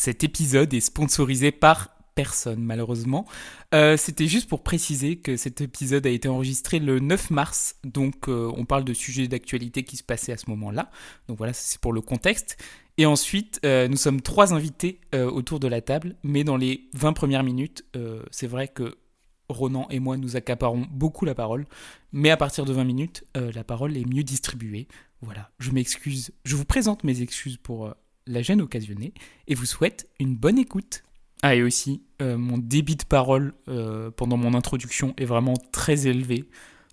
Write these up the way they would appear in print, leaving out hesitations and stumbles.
Cet épisode est sponsorisé par personne, malheureusement. C'était juste pour préciser que cet épisode a été enregistré le 9 mars, donc on parle de sujets d'actualité qui se passaient à ce moment-là. Donc voilà, c'est pour le contexte. Et ensuite, nous sommes 3 invités autour de la table, mais dans les 20 premières minutes, c'est vrai que Ronan et moi nous accaparons beaucoup la parole, mais à partir de 20 minutes, la parole est mieux distribuée. Voilà, je m'excuse, je vous présente mes excuses pour la gêne occasionnée et vous souhaite une bonne écoute. Ah, et aussi, mon débit de parole pendant mon introduction est vraiment très élevé,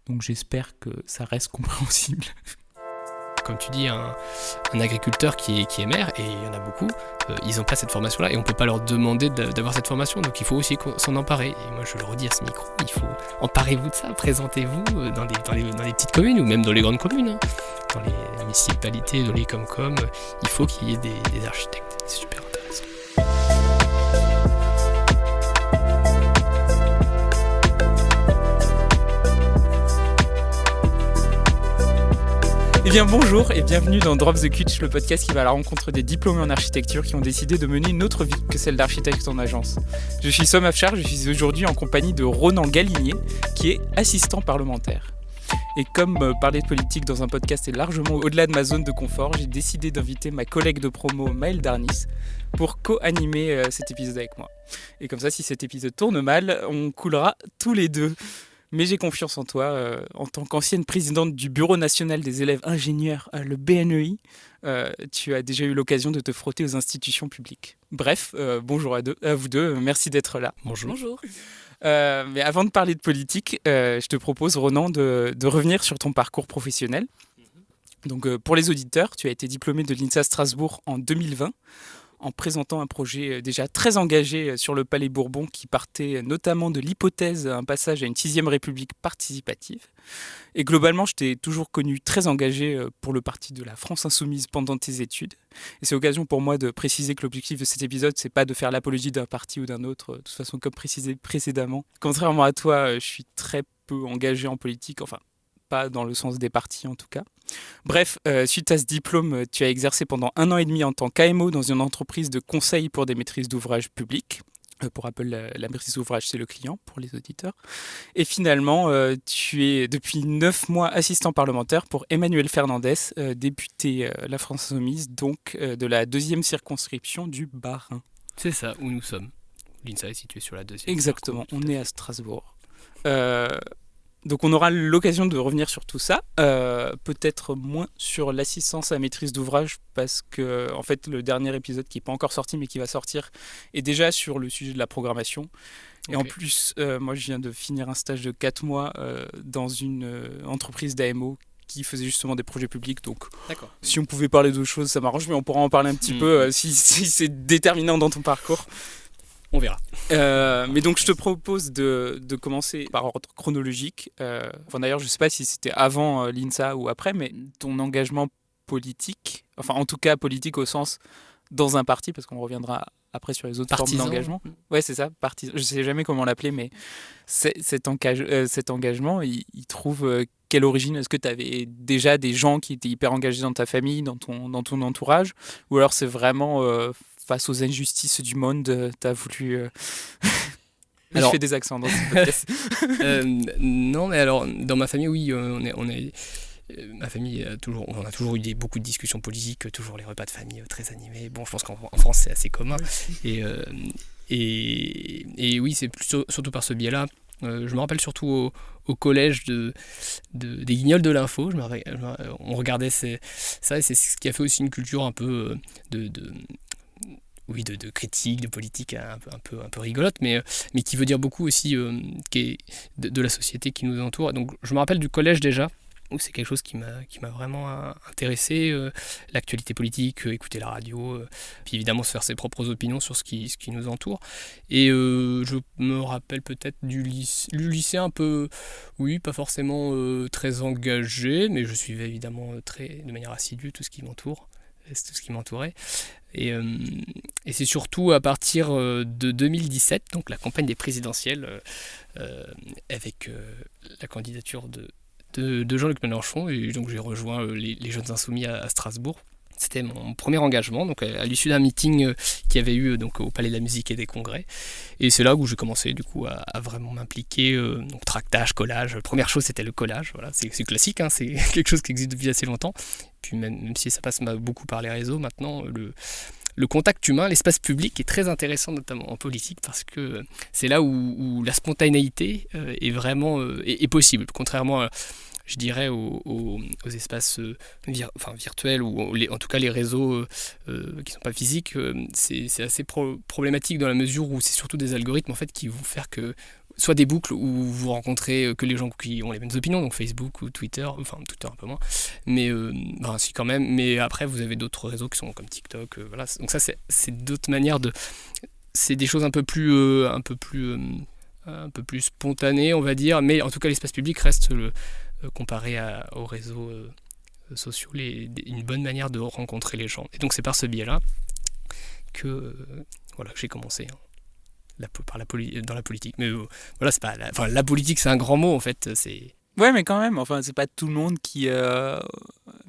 donc j'espère que ça reste compréhensible. Comme tu dis, un agriculteur qui est maire, et il y en a beaucoup, ils n'ont pas cette formation-là et on ne peut pas leur demander d'avoir cette formation, donc il faut aussi s'en emparer. Et moi je le redis à ce micro, il faut emparez-vous de ça, présentez-vous dans les petites communes ou même dans les grandes communes, hein. Dans les municipalités, dans les Comcom, il faut qu'il y ait des architectes, c'est super intéressant. Eh bien bonjour et bienvenue dans Drop the Kutch, le podcast qui va à la rencontre des diplômés en architecture qui ont décidé de mener une autre vie que celle d'architecte en agence. Je suis Somme Afchar, je suis aujourd'hui en compagnie de Ronan Galinier, qui est assistant parlementaire. Et comme parler de politique dans un podcast est largement au-delà de ma zone de confort, j'ai décidé d'inviter ma collègue de promo Maëlle Darnis pour co-animer cet épisode avec moi. Et comme ça, si cet épisode tourne mal, on coulera tous les deux. Mais j'ai confiance en toi, en tant qu'ancienne présidente du Bureau national des élèves ingénieurs, le BNEI, tu as déjà eu l'occasion de te frotter aux institutions publiques. Bref, bonjour à vous deux, merci d'être là. Bonjour. Mais avant de parler de politique, je te propose, Ronan, de revenir sur ton parcours professionnel. Donc, pour les auditeurs, tu as été diplômé de l'INSA Strasbourg en 2020, en présentant un projet déjà très engagé sur le Palais Bourbon qui partait notamment de l'hypothèse d'un passage à une 6e République participative. Et globalement, je t'ai toujours connu très engagé pour le parti de la France Insoumise pendant tes études. Et c'est l'occasion pour moi de préciser que l'objectif de cet épisode, c'est pas de faire l'apologie d'un parti ou d'un autre. De toute façon, comme précisé précédemment, contrairement à toi, je suis très peu engagé en politique, enfin, pas dans le sens des partis en tout cas. Bref, suite à ce diplôme, tu as exercé pendant 1 an et demi en tant qu'AMO dans une entreprise de conseil pour des maîtrises d'ouvrage publiques. Pour rappel, la maîtrise d'ouvrage, c'est le client pour les auditeurs. Et finalement, tu es depuis 9 mois assistant parlementaire pour Emmanuel Fernandez, député La France Insoumise, donc de la 2e circonscription du Bas-Rhin. C'est ça, où nous sommes. L'INSA est située sur la 2e. Exactement, on est à Strasbourg. Donc on aura l'occasion de revenir sur tout ça, peut-être moins sur l'assistance à maîtrise d'ouvrage parce que en fait le dernier épisode qui n'est pas encore sorti mais qui va sortir est déjà sur le sujet de la programmation. Et en plus, moi je viens de finir un stage de 4 mois dans une entreprise d'AMO qui faisait justement des projets publics. Donc si on pouvait parler d'autres choses ça m'arrange, mais on pourra en parler un petit peu si c'est déterminant dans ton parcours. On verra. Mais donc je te propose de commencer par ordre chronologique. D'ailleurs, je ne sais pas si c'était avant l'INSA ou après, mais ton engagement politique, enfin en tout cas politique au sens dans un parti, parce qu'on reviendra après sur les autres formes d'engagement. Ouais, c'est ça, partisan. Je ne sais jamais comment l'appeler, mais cet engagement, il trouve quelle origine? Est-ce que tu avais déjà des gens qui étaient hyper engagés dans ta famille, dans ton entourage, ou alors c'est vraiment face aux injustices du monde, t'as voulu... Je fais des accents dans ce podcast. Non, mais alors, dans ma famille, oui, ma famille, on a toujours eu beaucoup de discussions politiques, toujours les repas de famille très animés. Bon, je pense qu'en France, c'est assez commun. Et oui, c'est surtout par ce biais-là. Je me rappelle surtout au collège des Guignols de l'info. On regardait ça, et c'est ce qui a fait aussi une culture un peu de critique, de politique un peu rigolote, mais qui veut dire beaucoup aussi de la société qui nous entoure. Donc je me rappelle du collège déjà, où c'est quelque chose qui m'a vraiment intéressé, l'actualité politique, écouter la radio, puis évidemment se faire ses propres opinions sur ce qui nous entoure. Et je me rappelle peut-être du lycée un peu, oui, pas forcément très engagé, mais je suivais évidemment de manière assidue tout ce qui m'entourait. Et c'est surtout à partir de 2017, donc la campagne des présidentielles, avec la candidature de Jean-Luc Mélenchon, et donc j'ai rejoint les Jeunes Insoumis à Strasbourg. C'était mon premier engagement, donc à l'issue d'un meeting qui avait eu donc au Palais de la Musique et des Congrès. Et c'est là où j'ai commencé du coup à vraiment m'impliquer. Donc tractage, collage. La première chose c'était le collage. Voilà, c'est classique, hein, c'est quelque chose qui existe depuis assez longtemps. Puis même si ça passe beaucoup par les réseaux, maintenant le contact humain, l'espace public est très intéressant, notamment en politique, parce que c'est là où la spontanéité est vraiment est possible, contrairement à, je dirais, aux espaces virtuels, ou en tout cas les réseaux qui ne sont pas physiques. C'est assez problématique dans la mesure où c'est surtout des algorithmes en fait, qui vont faire que soit des boucles où vous rencontrez que les gens qui ont les mêmes opinions, donc Facebook ou Twitter, enfin Twitter un peu moins, mais si quand même, mais après vous avez d'autres réseaux qui sont comme TikTok, voilà. Donc ça c'est d'autres manières c'est des choses un peu plus spontanées, on va dire, mais en tout cas l'espace public reste comparé aux réseaux sociaux une bonne manière de rencontrer les gens. Et donc c'est par ce biais-là que j'ai commencé. Dans la politique, mais voilà, c'est pas la politique, c'est un grand mot en fait, c'est Ouais, mais quand même, enfin, c'est pas tout le monde qui,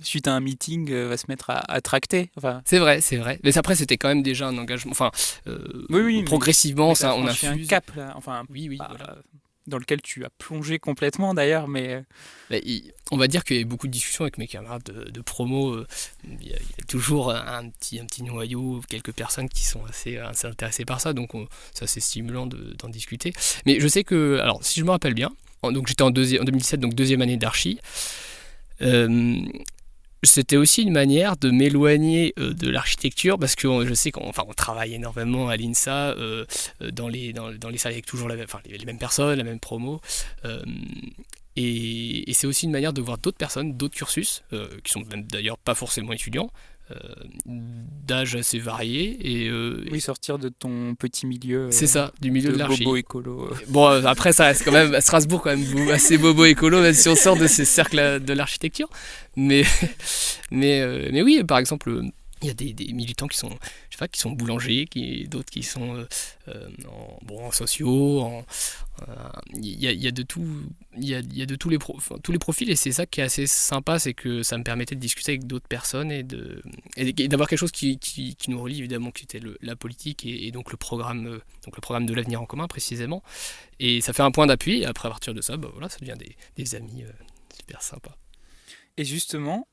suite à un meeting, va se mettre à tracter. Enfin, c'est vrai, mais après c'était quand même déjà un engagement, oui, progressivement mais ça, on franchi un infuse cap là, enfin, oui, pas- voilà. dans lequel tu as plongé complètement d'ailleurs, mais On va dire qu'il y a eu beaucoup de discussions avec mes camarades de promo. Il y a toujours un petit noyau, quelques personnes qui sont assez intéressées par ça, donc c'est assez stimulant d'en discuter. Mais je sais que, alors si je me rappelle bien, donc j'étais en 2017, donc deuxième année d'archi. C'était aussi une manière de m'éloigner de l'architecture, parce que je sais qu'on travaille énormément à l'INSA, dans les salles avec toujours les mêmes personnes, la même promo. Et c'est aussi une manière de voir d'autres personnes, d'autres cursus, qui sont même d'ailleurs pas forcément étudiants, d'âge assez varié. oui, sortir de ton petit milieu. C'est ça, du milieu de l'archi. Bobo écolo. Bon, après ça reste quand même, à Strasbourg quand même assez bobo écolo, même si on sort de ces cercles de l'architecture. Mais oui, par exemple, il y a des militants qui sont, qui sont boulangers, d'autres qui sont en sociaux, il y a de tout, il y a de tous les profils, et c'est ça qui est assez sympa, c'est que ça me permettait de discuter avec d'autres personnes et d'avoir quelque chose qui nous relie évidemment, qui était la politique et donc le programme de l'avenir en commun précisément, et ça fait un point d'appui, et après à partir de ça, ça devient des amis super sympas. Et justement,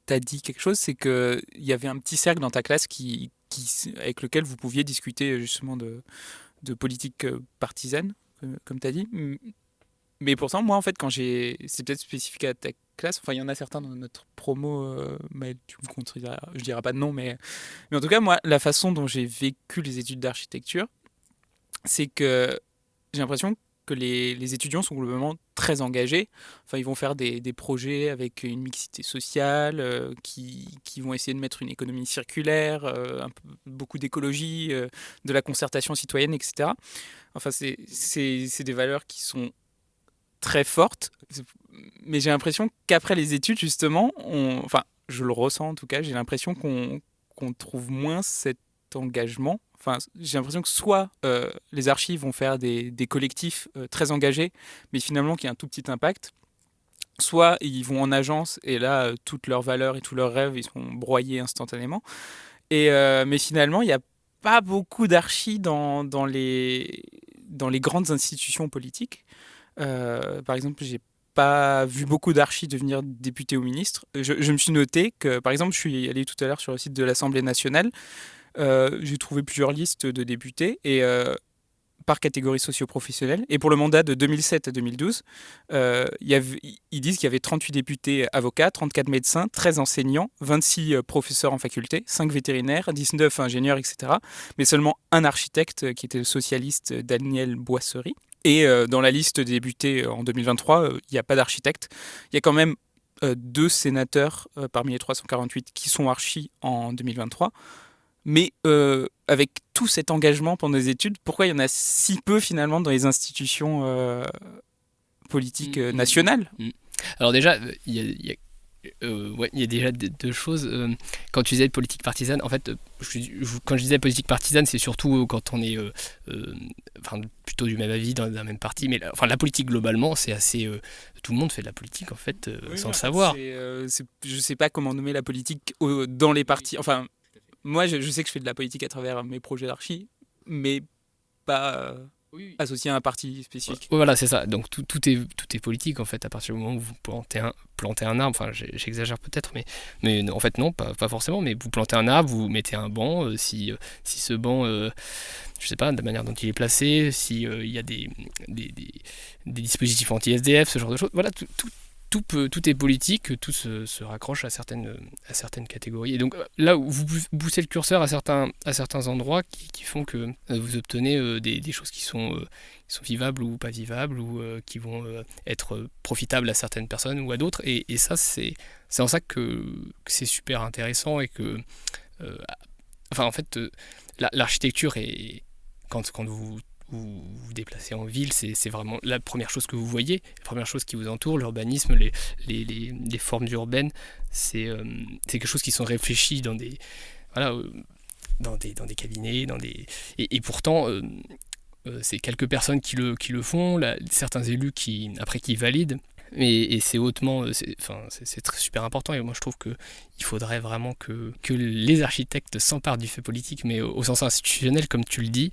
t'as dit quelque chose, c'est qu'il y avait un petit cercle dans ta classe avec lequel vous pouviez discuter justement de politique partisane, comme t'as dit. Mais pourtant, moi, en fait, c'est peut-être spécifique à ta classe, enfin, il y en a certains dans notre promo, mais tu me contrediras, je dirai pas de nom, mais en tout cas, moi, la façon dont j'ai vécu les études d'architecture, c'est que j'ai l'impression que les étudiants sont globalement très engagés. Enfin, ils vont faire des projets avec une mixité sociale, qui vont essayer de mettre une économie circulaire, beaucoup d'écologie, de la concertation citoyenne, etc. Enfin, c'est des valeurs qui sont très fortes. Mais j'ai l'impression qu'après les études, justement, enfin, je le ressens en tout cas, j'ai l'impression qu'on trouve moins cet engagement. Enfin, j'ai l'impression que soit les archives vont faire des collectifs très engagés, mais finalement qui a un tout petit impact, soit ils vont en agence et là, toutes leurs valeurs et tous leurs rêves, ils sont broyés instantanément. Mais finalement, il n'y a pas beaucoup d'archis dans les grandes institutions politiques. Par exemple, j'ai pas vu beaucoup d'archis devenir députés ou ministres. Je me suis noté que, par exemple, je suis allé tout à l'heure sur le site de l'Assemblée nationale. J'ai trouvé plusieurs listes de députés et par catégorie socio-professionnelle. Et pour le mandat de 2007 à 2012, ils disent qu'il y avait 38 députés avocats, 34 médecins, 13 enseignants, 26 professeurs en faculté, 5 vétérinaires, 19 ingénieurs, etc. Mais seulement un architecte qui était le socialiste Daniel Boisserie. Et dans la liste des députés en 2023, il n'y a pas d'architecte. Il y a quand même 2 sénateurs parmi les 348 qui sont archis en 2023. Mais avec tout cet engagement pendant les études, pourquoi il y en a si peu finalement dans les institutions politiques nationales ? Alors déjà, il y a Ouais, il y a déjà deux choses. Quand tu disais politique partisane, en fait, quand je disais politique partisane, c'est surtout quand on est enfin, plutôt du même avis dans un même parti. Mais enfin, la politique globalement, c'est assez. Tout le monde fait de la politique en fait, Oui, sans en le fait, savoir. je sais pas comment nommer la politique dans les partis. Enfin, moi, je sais que je fais de la politique à travers mes projets d'archi, mais pas associé à un parti spécifique. Voilà, c'est ça. Donc tout est politique en fait à partir du moment où vous plantez un arbre. Enfin, j'exagère peut-être, mais en fait non, pas forcément. Mais vous plantez un arbre, vous mettez un banc. Si ce banc, je sais pas, de la manière dont il est placé, si il y a des dispositifs anti-SDF, ce genre de choses. Voilà, tout est politique, tout se raccroche à certaines catégories. Et donc là où vous poussez le curseur à certains endroits qui font que vous obtenez des choses qui sont vivables ou pas vivables, ou qui vont être profitables à certaines personnes ou à d'autres. Et ça, c'est en ça que c'est super intéressant et que... euh, enfin, en fait, l'architecture est... Quand vous déplacez en ville, c'est vraiment la première chose que vous voyez, la première chose qui vous entoure, l'urbanisme, les formes urbaines, c'est quelque chose qui sont réfléchis voilà, dans des cabinets, et pourtant, c'est quelques personnes qui le font, certains élus après qui valident. Et c'est hautement, c'est super important. Et moi, je trouve que il faudrait vraiment que les architectes s'emparent du fait politique, mais au sens institutionnel, comme tu le dis.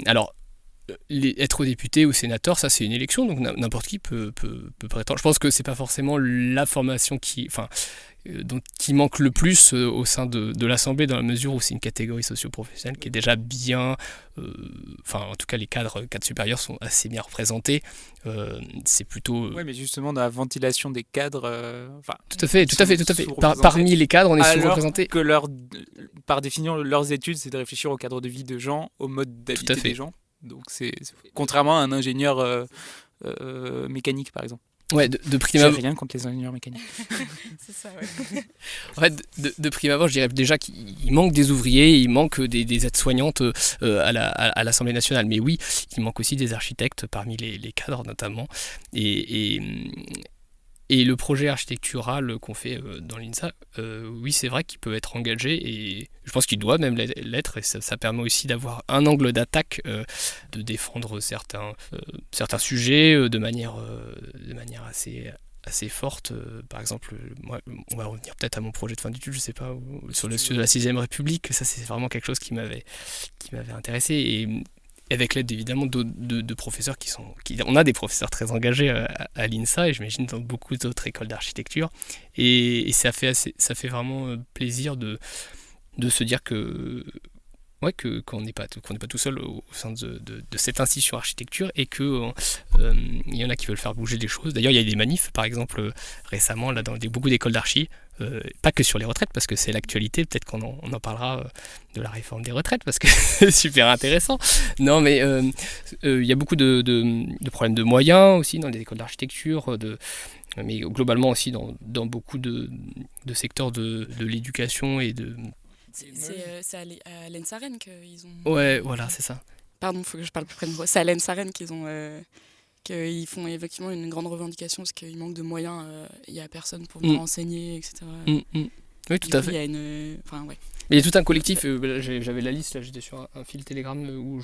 Alors, être député ou sénateur, ça c'est une élection, donc n'importe qui peut prétendre. Je pense que c'est pas forcément la formation qui manque le plus au sein de l'Assemblée, dans la mesure où c'est une catégorie socio-professionnelle qui est déjà bien... Enfin, en tout cas, les cadres supérieurs sont assez bien représentés. C'est plutôt... Oui, mais justement, dans la ventilation des cadres, Tout à fait. Parmi les cadres, on est sous-représenté. Que par définition, leurs études, c'est de réfléchir au cadre de vie de gens, au mode d'habiter des gens. Donc, c'est contrairement à un ingénieur mécanique, par exemple. Ouais, de prime abord. J'ai rien contre les ingénieurs mécaniques. C'est ça, ouais. En fait, de prime abord, je dirais déjà qu'il manque des ouvriers, il manque des aides-soignantes à l'Assemblée nationale. Mais oui, il manque aussi des architectes parmi les cadres, notamment. Et le projet architectural qu'on fait dans l'INSA, oui, c'est vrai qu'il peut être engagé, et je pense qu'il doit même l'être, et ça permet aussi d'avoir un angle d'attaque, de défendre certains sujets de manière assez forte. Par exemple, moi, on va revenir peut-être à mon projet de fin d'études, je sais pas, sur le sujet de la 6ème République. Ça, c'est vraiment quelque chose qui m'avait intéressé. Et avec l'aide évidemment de professeurs on a des professeurs très engagés à l'INSA, et j'imagine dans beaucoup d'autres écoles d'architecture, et ça fait vraiment plaisir de se dire qu'on n'est pas tout seul au sein de cette institution architecture, et qu'il y en a qui veulent faire bouger des choses. D'ailleurs, il y a des manifs, par exemple, récemment, là, dans beaucoup d'écoles d'archi, pas que sur les retraites, parce que c'est l'actualité, peut-être qu'on en parlera de la réforme des retraites, parce que c'est super intéressant. Non, mais il y a beaucoup de problèmes de moyens aussi dans les écoles d'architecture, mais globalement aussi dans beaucoup de secteurs de l'éducation et de... C'est à l'ENS Arène qu'ils ont... Ouais, voilà, c'est ça. Pardon, il faut que je parle plus près de moi. C'est à l'ENS Arène qu'ils font effectivement une grande revendication, parce qu'il manque de moyens, il n'y a personne pour venir enseigner, etc. Oui, tout à fait. Il y a une... Enfin, ouais. Mais il y a tout un collectif, j'avais la liste, là, j'étais sur un fil Telegram où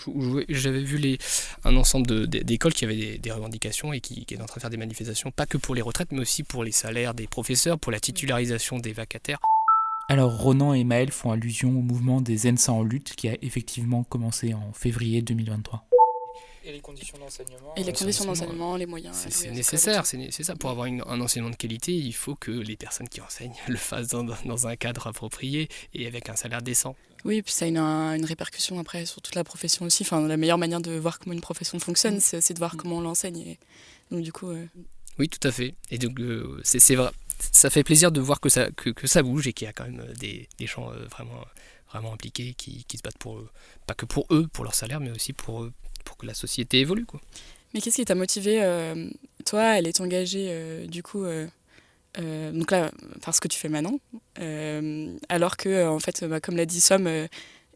j'avais vu un ensemble d'écoles qui avaient des revendications, et qui étaient en train de faire des manifestations, pas que pour les retraites, mais aussi pour les salaires des professeurs, pour la titularisation des vacataires. Alors Ronan et Maël font allusion au mouvement des ENSA en lutte qui a effectivement commencé en février 2023. Et les conditions d'enseignement. Les moyens. C'est nécessaire, c'est ça. Pour avoir un enseignement de qualité, il faut que les personnes qui enseignent le fassent dans un cadre approprié et avec un salaire décent. Oui, puis ça a une répercussion après sur toute la profession aussi. Enfin, la meilleure manière de voir comment une profession fonctionne, c'est de voir comment on l'enseigne. Et donc du coup... Oui, tout à fait. Et donc c'est vrai. Ça fait plaisir de voir que ça bouge, et qu'il y a quand même des gens vraiment impliqués qui se battent pas que pour eux, pour leur salaire, mais aussi pour que la société évolue, quoi. Mais qu'est-ce qui t'a motivé, toi, à aller t'engager du coup, donc là, par ce que tu fais maintenant, alors que, en fait, comme l'a dit Somme,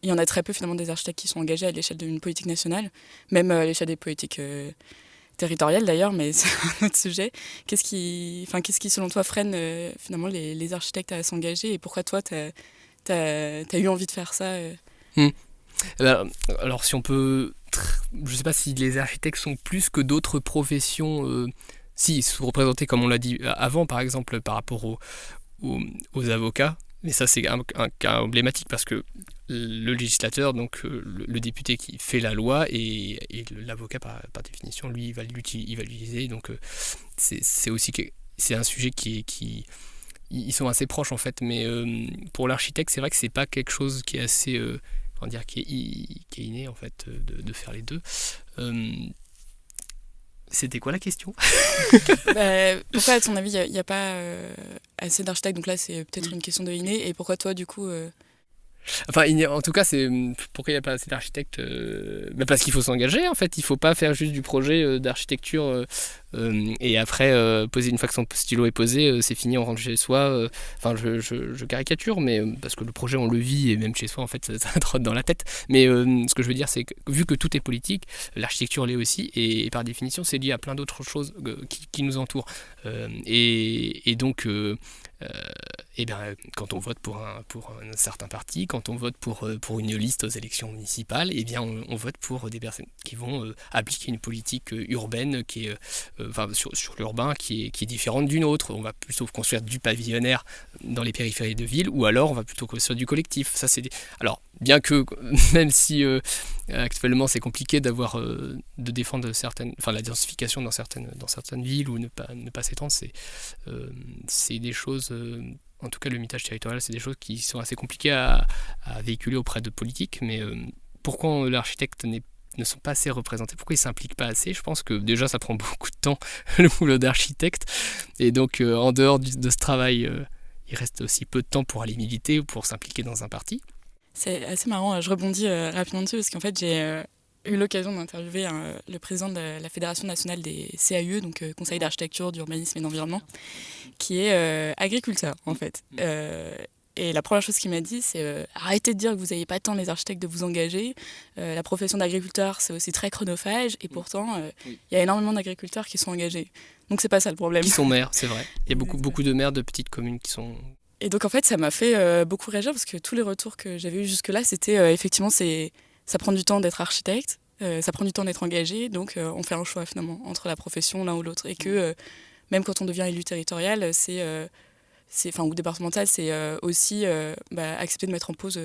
il y en a très peu finalement des architectes qui sont engagés à l'échelle d'une politique nationale, même à l'échelle des politiques territoriale d'ailleurs, mais c'est un autre sujet. Qu'est-ce qui selon toi freine finalement les architectes à s'engager et pourquoi toi t'as eu envie de faire ça Hmm. Alors si on peut, je sais pas si les architectes sont plus que d'autres professions, si ils sont représentés comme on l'a dit avant, par exemple par rapport aux avocats, mais ça c'est un cas emblématique parce que le législateur, donc le député qui fait la loi et l'avocat par définition, lui il va l'utiliser, donc c'est aussi c'est un sujet qui ils sont assez proches en fait, mais pour l'architecte c'est vrai que c'est pas quelque chose qui est assez qui est inné en fait de faire les deux. C'était quoi la question? Pourquoi à ton avis il n'y a pas assez d'architectes, donc là c'est peut-être une question de inné, et pourquoi toi du coup Enfin, en tout cas, c'est pourquoi il n'y a pas assez d'architectes parce qu'il faut s'engager en fait. Il ne faut pas faire juste du projet d'architecture et après poser une fois que son stylo est posé, c'est fini, on rentre chez soi. Enfin, je caricature, mais parce que le projet on le vit et même chez soi en fait ça trotte dans la tête. Mais ce que je veux dire, c'est que vu que tout est politique, l'architecture l'est aussi et par définition c'est lié à plein d'autres choses qui nous entourent. Et donc et bien, quand on vote pour un certain parti, quand on vote pour une liste aux élections municipales, et bien on vote pour des personnes qui vont appliquer une politique urbaine qui est, sur l'urbain qui est différente d'une autre. On va plutôt construire du pavillonnaire dans les périphéries de ville, ou alors on va plutôt construire du collectif. Ça, alors, bien que, même si actuellement c'est compliqué de défendre la densification dans certaines villes ou ne pas s'étendre, c'est des choses, en tout cas le mitage territorial, c'est des choses qui sont assez compliquées à véhiculer auprès de politiques, mais pourquoi l'architecte ne sont pas assez représentés, pourquoi ils ne s'impliquent pas assez? Je pense que déjà ça prend beaucoup de temps le boulot d'architecte, et donc en dehors de ce travail, il reste aussi peu de temps pour aller militer ou pour s'impliquer dans un parti. C'est assez marrant, je rebondis rapidement dessus parce qu'en fait j'ai eu l'occasion d'interviewer le président de la Fédération nationale des CAUE, donc Conseil d'architecture, d'urbanisme et d'environnement, qui est agriculteur en fait. Et la première chose qu'il m'a dit, c'est arrêtez de dire que vous n'avez pas le temps, les architectes, de vous engager. La profession d'agriculteur, c'est aussi très chronophage, et pourtant, il y a énormément d'agriculteurs qui sont engagés. Donc c'est pas ça le problème. Qui sont maires, c'est vrai. Il y a beaucoup de maires de petites communes qui sont... Et donc en fait, ça m'a fait beaucoup réagir, parce que tous les retours que j'avais eus jusque-là, c'était effectivement, ça prend du temps d'être architecte, ça prend du temps d'être engagé, donc on fait un choix finalement entre la profession l'un ou l'autre. Et que même quand on devient élu territorial, ou départemental, c'est aussi accepter de mettre en pause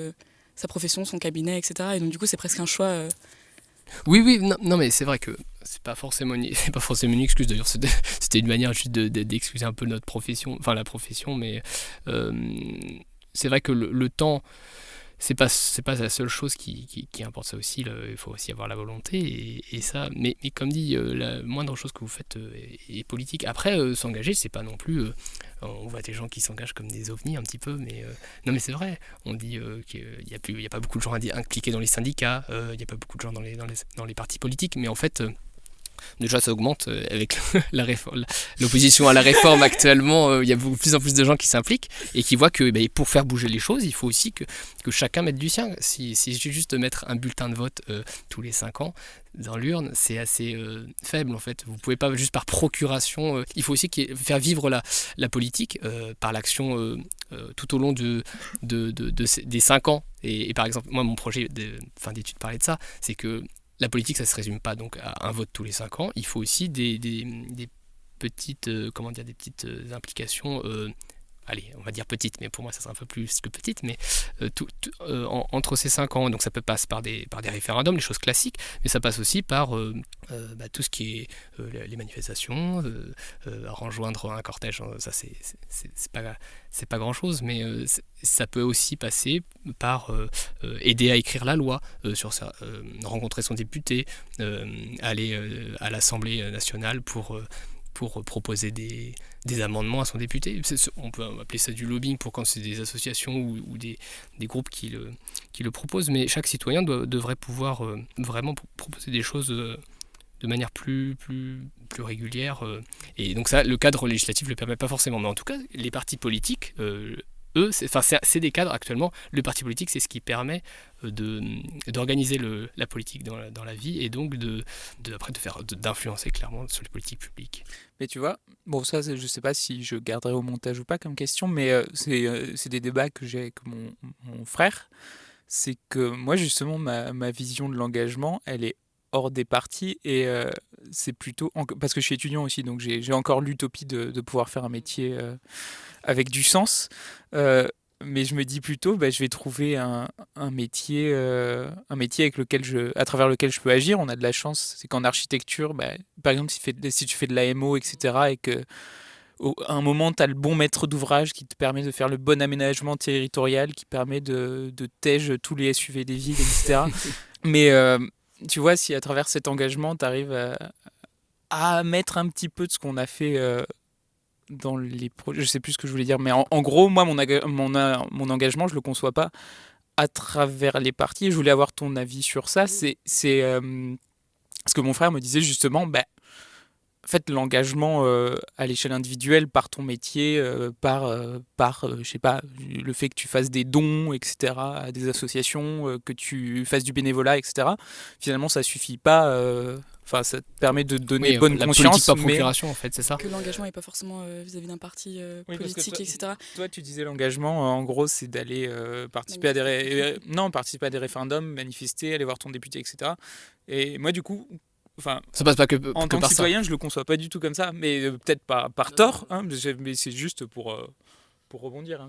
sa profession, son cabinet, etc. Et donc du coup, c'est presque un choix. Oui, non, mais c'est vrai que c'est pas forcément une excuse. D'ailleurs, c'était une manière juste d'excuser un peu notre profession, enfin la profession, mais c'est vrai que le temps, c'est pas la seule chose qui importe. Ça aussi, il faut aussi avoir la volonté et ça. Mais comme dit, la moindre chose que vous faites est politique. Après, s'engager, c'est pas non plus. On voit des gens qui s'engagent comme des ovnis un petit peu, mais non, mais c'est vrai. On dit qu'il y a pas beaucoup de gens impliqués dans les syndicats, il y a pas beaucoup de gens dans les partis politiques, mais en fait. Déjà, ça augmente avec l'opposition à la réforme actuellement. Il y a de plus en plus de gens qui s'impliquent et qui voient que pour faire bouger les choses, il faut aussi que chacun mette du sien. Si j'ai juste de mettre un bulletin de vote tous les 5 ans dans l'urne, c'est assez faible en fait. Vous ne pouvez pas juste par procuration. Il faut aussi faire vivre la politique par l'action tout au long des 5 ans. Et par exemple, moi, mon projet de fin d'études parlait de ça, c'est que la politique, ça ne se résume pas donc à un vote tous les 5 ans. Il faut aussi des petites, des petites implications. Allez, on va dire petites, mais pour moi, ça sera un peu plus que petite. Mais entre ces 5 ans, donc ça peut passer par des référendums, les choses classiques, mais ça passe aussi par tout ce qui est les manifestations, rejoindre un cortège. Ça, c'est pas grand-chose, mais ça peut aussi passer par aider à écrire la loi, rencontrer son député, aller à l'Assemblée nationale pour proposer des amendements à son député. On peut appeler ça du lobbying pour quand c'est des associations ou des groupes qui le proposent, mais chaque citoyen devrait pouvoir vraiment proposer des choses de manière plus régulière. Et donc ça, le cadre législatif ne le permet pas forcément. Mais en tout cas, les partis politiques eux, c'est des cadres actuellement. Le parti politique, c'est ce qui permet d'organiser la politique dans la vie et donc d'influencer clairement sur les politiques publiques. Mais tu vois, bon ça je sais pas si je garderai au montage ou pas comme question, mais c'est des débats que j'ai avec mon frère. C'est que moi justement ma vision de l'engagement, elle est hors des partis et c'est plutôt parce que je suis étudiant aussi, donc j'ai encore l'utopie de pouvoir faire un métier avec du sens. Mais je me dis plutôt, je vais trouver un métier avec à travers lequel je peux agir. On a de la chance, c'est qu'en architecture, par exemple, si tu fais de l'AMO, etc., et que à un moment, tu as le bon maître d'ouvrage qui te permet de faire le bon aménagement territorial, qui permet de tège tous les SUV des villes, etc. Mais tu vois, si à travers cet engagement, tu arrives à mettre un petit peu de ce qu'on a fait dans les projets, je sais plus ce que je voulais dire, mais en gros, moi, mon engagement, je le conçois pas à travers les partis. Je voulais avoir ton avis sur ça. C'est ce que mon frère me disait justement. En fait, l'engagement à l'échelle individuelle par ton métier, je sais pas, le fait que tu fasses des dons, etc., à des associations, que tu fasses du bénévolat, etc., finalement, ça suffit pas. Enfin, ça te permet de donner bonne conscience. La politique par procuration, en fait, c'est ça. Que l'engagement n'est pas forcément vis-à-vis d'un parti politique, etc. Toi, tu disais l'engagement, en gros, c'est d'aller participer à des référendums, manifester, aller voir ton député, etc. Et moi, du coup... Enfin, ça passe pas en tant que citoyen, je le conçois pas du tout comme ça, mais peut-être pas par tort, hein, mais c'est juste pour rebondir. Hein.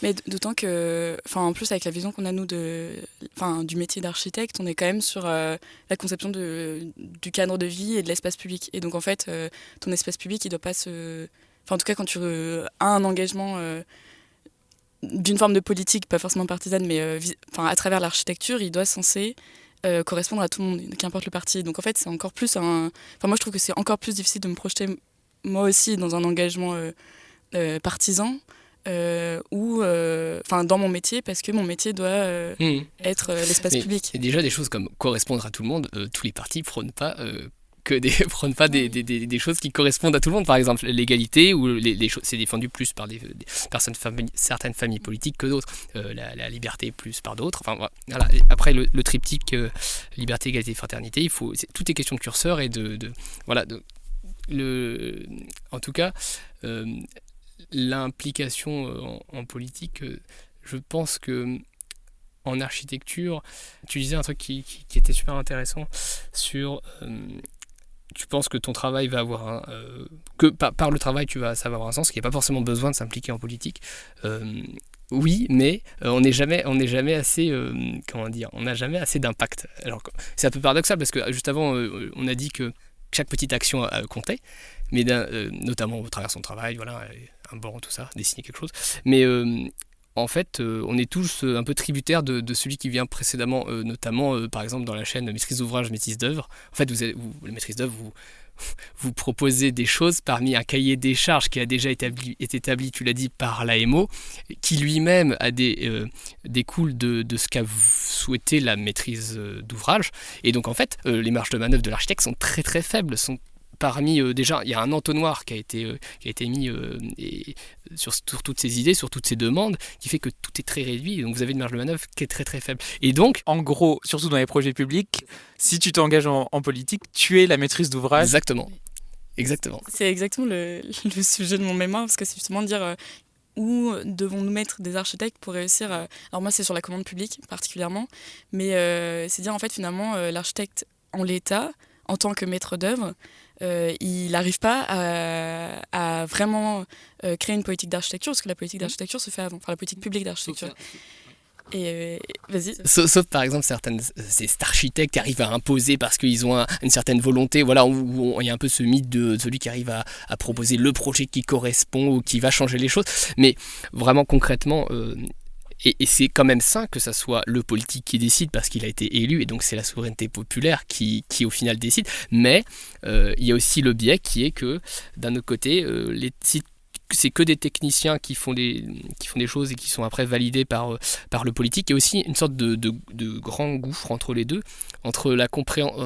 Mais d'autant que, en plus avec la vision qu'on a nous du métier d'architecte, on est quand même sur la conception du cadre de vie et de l'espace public. Et donc en fait, ton espace public, il doit pas en tout cas quand tu as un engagement d'une forme de politique, pas forcément partisane, mais à travers l'architecture, il doit censé correspondre à tout le monde, qu'importe le parti. Donc en fait, c'est encore plus moi je trouve que c'est encore plus difficile de me projeter moi aussi dans un engagement partisan ou dans mon métier, parce que mon métier doit être l'espace public. Et déjà des choses comme correspondre à tout le monde, tous les partis prônent pas des choses qui correspondent à tout le monde. Par exemple, l'égalité, ou les choses, c'est défendu plus par certaines familles politiques que d'autres. La liberté plus par d'autres. Enfin, voilà. Après, le triptyque liberté, égalité, fraternité, tout est question de curseur et en tout cas, l'implication en politique, je pense que en architecture, tu disais un truc qui était super intéressant sur... tu penses que ton travail va avoir que par le travail ça va avoir un sens, qu'il n'y a pas forcément besoin de s'impliquer en politique. Oui, mais on n'est jamais assez on n'a jamais assez d'impact. Alors c'est un peu paradoxal parce que juste avant on a dit que chaque petite action comptait, mais notamment au travers de son travail, voilà, un banc, tout ça, dessiner quelque chose. Mais en fait, on est tous un peu tributaires de celui qui vient précédemment, notamment par exemple dans la chaîne Maîtrise d'ouvrage, Maîtrise d'œuvre. En fait, les maîtrises d'œuvre, vous proposez des choses parmi un cahier des charges qui a déjà été établi, tu l'as dit, par l'AMO, qui lui-même découle de ce qu'a souhaité la maîtrise d'ouvrage. Et donc en fait, les marges de manœuvre de l'architecte sont très très faibles, déjà, il y a un entonnoir qui a été mis sur toutes ces idées, sur toutes ces demandes, qui fait que tout est très réduit. Et donc vous avez une marge de manœuvre qui est très très faible. Et donc, en gros, surtout dans les projets publics, si tu t'engages en politique, tu es la maîtrise d'ouvrage. Exactement. C'est exactement le sujet de mon mémoire, parce que c'est justement de dire où devons-nous mettre des architectes pour réussir. Alors moi, c'est sur la commande publique particulièrement, mais c'est dire en fait finalement l'architecte en l'état, en tant que maître d'œuvre, il n'arrive pas à vraiment créer une politique d'architecture, parce que la politique d'architecture se fait avant, la politique publique d'architecture. Et vas-y. Sauf par exemple ces architectes qui arrivent à imposer parce qu'ils ont une certaine volonté, voilà, où il y a un peu ce mythe de celui qui arrive à proposer le projet qui correspond ou qui va changer les choses. Mais vraiment concrètement... Et c'est quand même sain que ça soit le politique qui décide parce qu'il a été élu et donc c'est la souveraineté populaire qui au final décide. Mais il y a aussi le biais qui est que d'un autre côté, si c'est que des techniciens qui font des choses et qui sont après validés par le politique. Il y a aussi une sorte de grand gouffre entre les deux, entre la compréhension,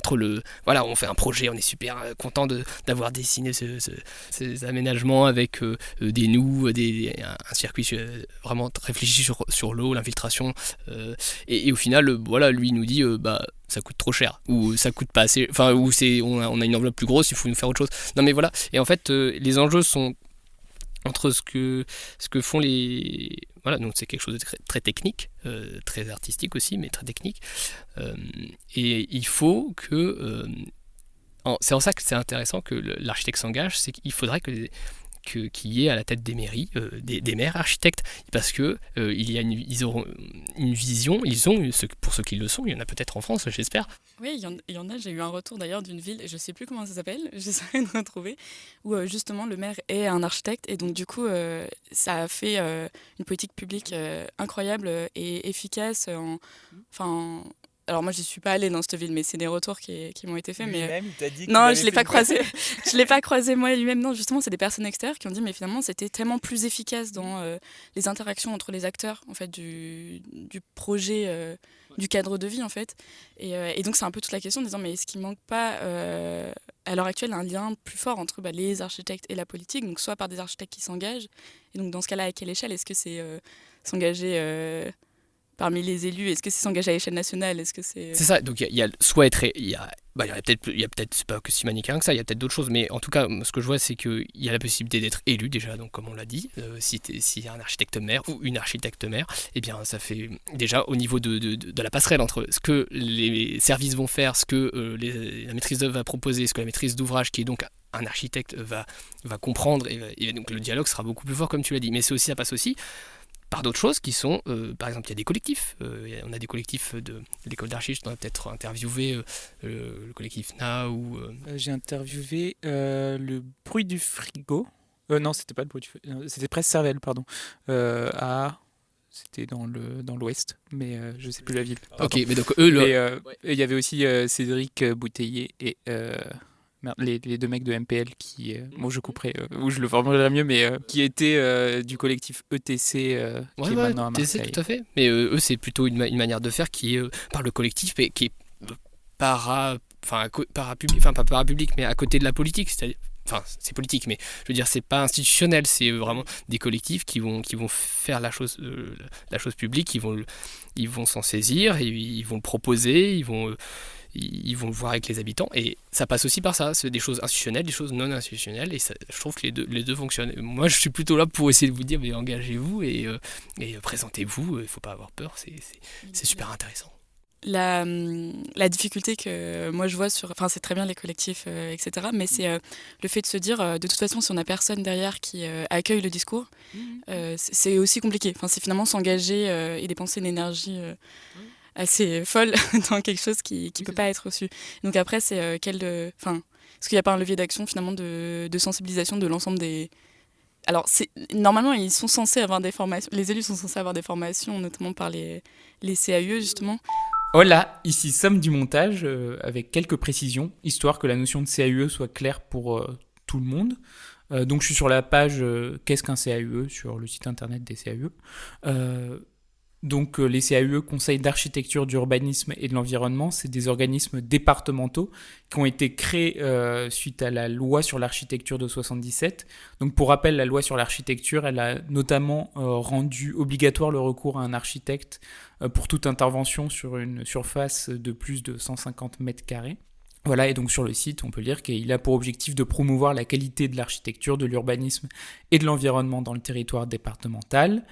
voilà, on fait un projet, on est super content d'avoir dessiné ces aménagements avec des nous, un circuit vraiment réfléchi sur l'eau, l'infiltration, et au final, voilà, lui il nous dit ça coûte trop cher, ou ça coûte pas assez, enfin, ou on a une enveloppe plus grosse, il faut nous faire autre chose. Non mais voilà, et en fait les enjeux sont entre ce que font les... Voilà, donc c'est quelque chose de très, très technique, très artistique aussi, mais très technique. Et il faut que... c'est en ça que c'est intéressant que l'architecte s'engage, c'est qu'il faudrait qu'il y ait à la tête des mairies des maires architectes, parce que ils auront une vision, pour ceux qui le sont, il y en a peut-être en France, j'espère. Oui, il y en a, j'ai eu un retour d'ailleurs d'une ville, je ne sais plus comment ça s'appelle, j'essaierai de retrouver, où justement le maire est un architecte, et donc du coup ça a fait une politique publique incroyable et efficace. Alors moi je suis pas allée dans cette ville, mais c'est des retours qui m'ont été faits. Lui-même, il t'a dit qu'il non, avait je l'ai fait pas une- croisé. Je l'ai pas croisé moi lui-même. Non, justement, c'est des personnes extérieures qui ont dit mais finalement c'était tellement plus efficace dans les interactions entre les acteurs en fait du projet, du cadre de vie en fait. Et donc c'est un peu toute la question en disant mais est-ce qu'il manque pas à l'heure actuelle un lien plus fort entre les architectes et la politique, donc soit par des architectes qui s'engagent, et donc dans ce cas-là à quelle échelle est-ce que c'est s'engager parmi les élus, est-ce que c'est s'engager à l'échelle nationale, est-ce que c'est... C'est ça, donc il y a soit être... Il y a peut-être, c'est pas que si manichéen que ça, il y a peut-être d'autres choses, mais en tout cas, ce que je vois, c'est qu'il y a la possibilité d'être élu déjà, donc comme on l'a dit, s'il y a un architecte maire ou une architecte maire, eh bien ça fait déjà au niveau de la passerelle entre ce que les services vont faire, ce que la maîtrise d'œuvre va proposer, ce que la maîtrise d'ouvrage, qui est donc un architecte va comprendre, et donc le dialogue sera beaucoup plus fort, comme tu l'as dit. Mais ça passe aussi par d'autres choses qui sont, par exemple, il y a des collectifs. On a des collectifs de l'école d'archi, on a peut-être interviewé le collectif Na ou... J'ai interviewé le bruit du frigo. Non, c'était pas le bruit du frigo. C'était Presse Cervelle, pardon. C'était dans l'ouest, mais je sais plus la ville. Pardon. Ok, mais donc eux... Il y avait aussi Cédric Bouteiller et... les deux mecs de MPL qui, bon je couperai, ou je le formulerai mieux, mais qui étaient du collectif ETC qui est maintenant à Marseille. Tout à fait. Mais eux, c'est plutôt une manière de faire qui est par le collectif, et qui est pas parapublic, mais à côté de la politique. Enfin, c'est politique, mais je veux dire, c'est pas institutionnel, c'est vraiment des collectifs qui vont faire la chose publique, ils vont s'en saisir, ils vont le proposer, ils vont le voir avec les habitants, et ça passe aussi par ça. C'est des choses institutionnelles, des choses non institutionnelles, et je trouve que les deux fonctionnent. Moi, je suis plutôt là pour essayer de vous dire, mais engagez-vous et présentez-vous, il ne faut pas avoir peur, c'est super intéressant. La difficulté que moi je vois c'est très bien les collectifs, etc. Mais c'est le fait de se dire, de toute façon, si on n'a personne derrière qui accueille le discours, c'est aussi compliqué. Enfin, c'est finalement s'engager et dépenser une énergie assez folle dans quelque chose qui peut pas être reçu. Donc après, c'est est-ce qu'il n'y a pas un levier d'action finalement de sensibilisation de l'ensemble des... Alors, normalement, ils sont censés avoir des formations, les élus sont censés avoir des formations, notamment par les CAUE, justement. Hola, ici Somme du montage, avec quelques précisions, histoire que la notion de CAUE soit claire pour tout le monde. Donc je suis sur la page Qu'est-ce qu'un CAUE sur le site internet des CAUE. Donc les CAUE, Conseils d'architecture, d'urbanisme et de l'environnement, c'est des organismes départementaux qui ont été créés suite à la loi sur l'architecture de 77. Donc pour rappel, la loi sur l'architecture, elle a notamment rendu obligatoire le recours à un architecte pour toute intervention sur une surface de plus de 150 mètres carrés. Voilà, et donc sur le site, on peut lire qu'il a pour objectif de promouvoir la qualité de l'architecture, de l'urbanisme et de l'environnement dans le territoire départemental.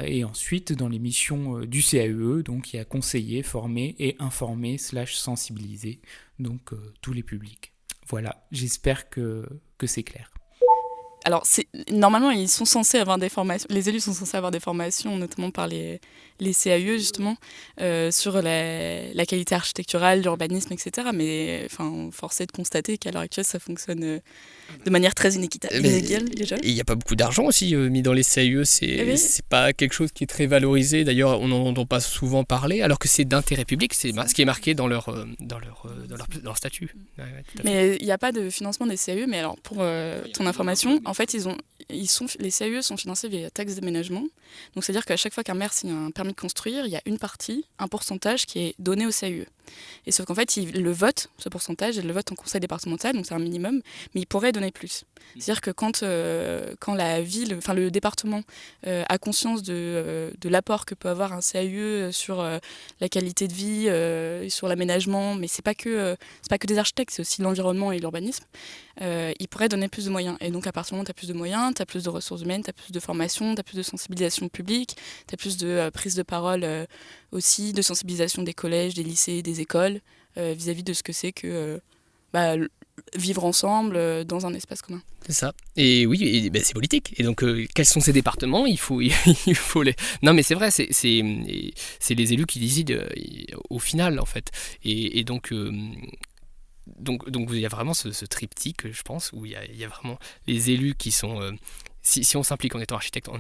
Et ensuite, dans les missions du CAUE, donc il y a conseiller, former et informer / sensibiliser donc tous les publics. Voilà, j'espère que c'est clair. Alors, normalement, ils sont censés avoir des formations, les élus sont censés avoir des formations, notamment par les les CAUE justement sur la qualité architecturale, l'urbanisme, etc. Mais force est de constater qu'à l'heure actuelle, ça fonctionne de manière très inégale déjà. Il n'y a pas beaucoup d'argent aussi mis dans les CAUE, c'est pas quelque chose qui est très valorisé, d'ailleurs on n'en entend pas souvent parler, alors que c'est d'intérêt public, c'est ce qui est marqué dans leur statut. Ouais, mais il n'y a pas de financement des CAUE, mais alors pour ton information, en fait les CAUE sont financés via taxe d'aménagement, donc c'est-à-dire qu'à chaque fois qu'un maire signe un permis de construire, il y a une partie, un pourcentage qui est donné au CAUE. Et sauf qu'en fait, il le vote, ce pourcentage, il le vote en conseil départemental, donc c'est un minimum, mais il pourrait donner plus. C'est-à-dire que quand la ville, le département a conscience de l'apport que peut avoir un CAUE sur la qualité de vie, sur l'aménagement, mais c'est pas que des architectes, c'est aussi l'environnement et l'urbanisme, il pourrait donner plus de moyens. Et donc à partir du moment où tu as plus de moyens, tu as plus de ressources humaines, tu as plus de formation, tu as plus de sensibilisation publique, tu as plus de prise de parole aussi, de sensibilisation des collèges, des lycées, des écoles, vis-à-vis de ce que c'est que vivre ensemble dans un espace commun. C'est ça. Et oui, c'est politique. Et donc, quels sont ces départements ? Il faut les... Non, mais c'est vrai, c'est les élus qui décident au final, en fait. Et donc, il y a vraiment ce triptyque, je pense, où il y a vraiment les élus qui sont... si on s'implique en étant architecte, en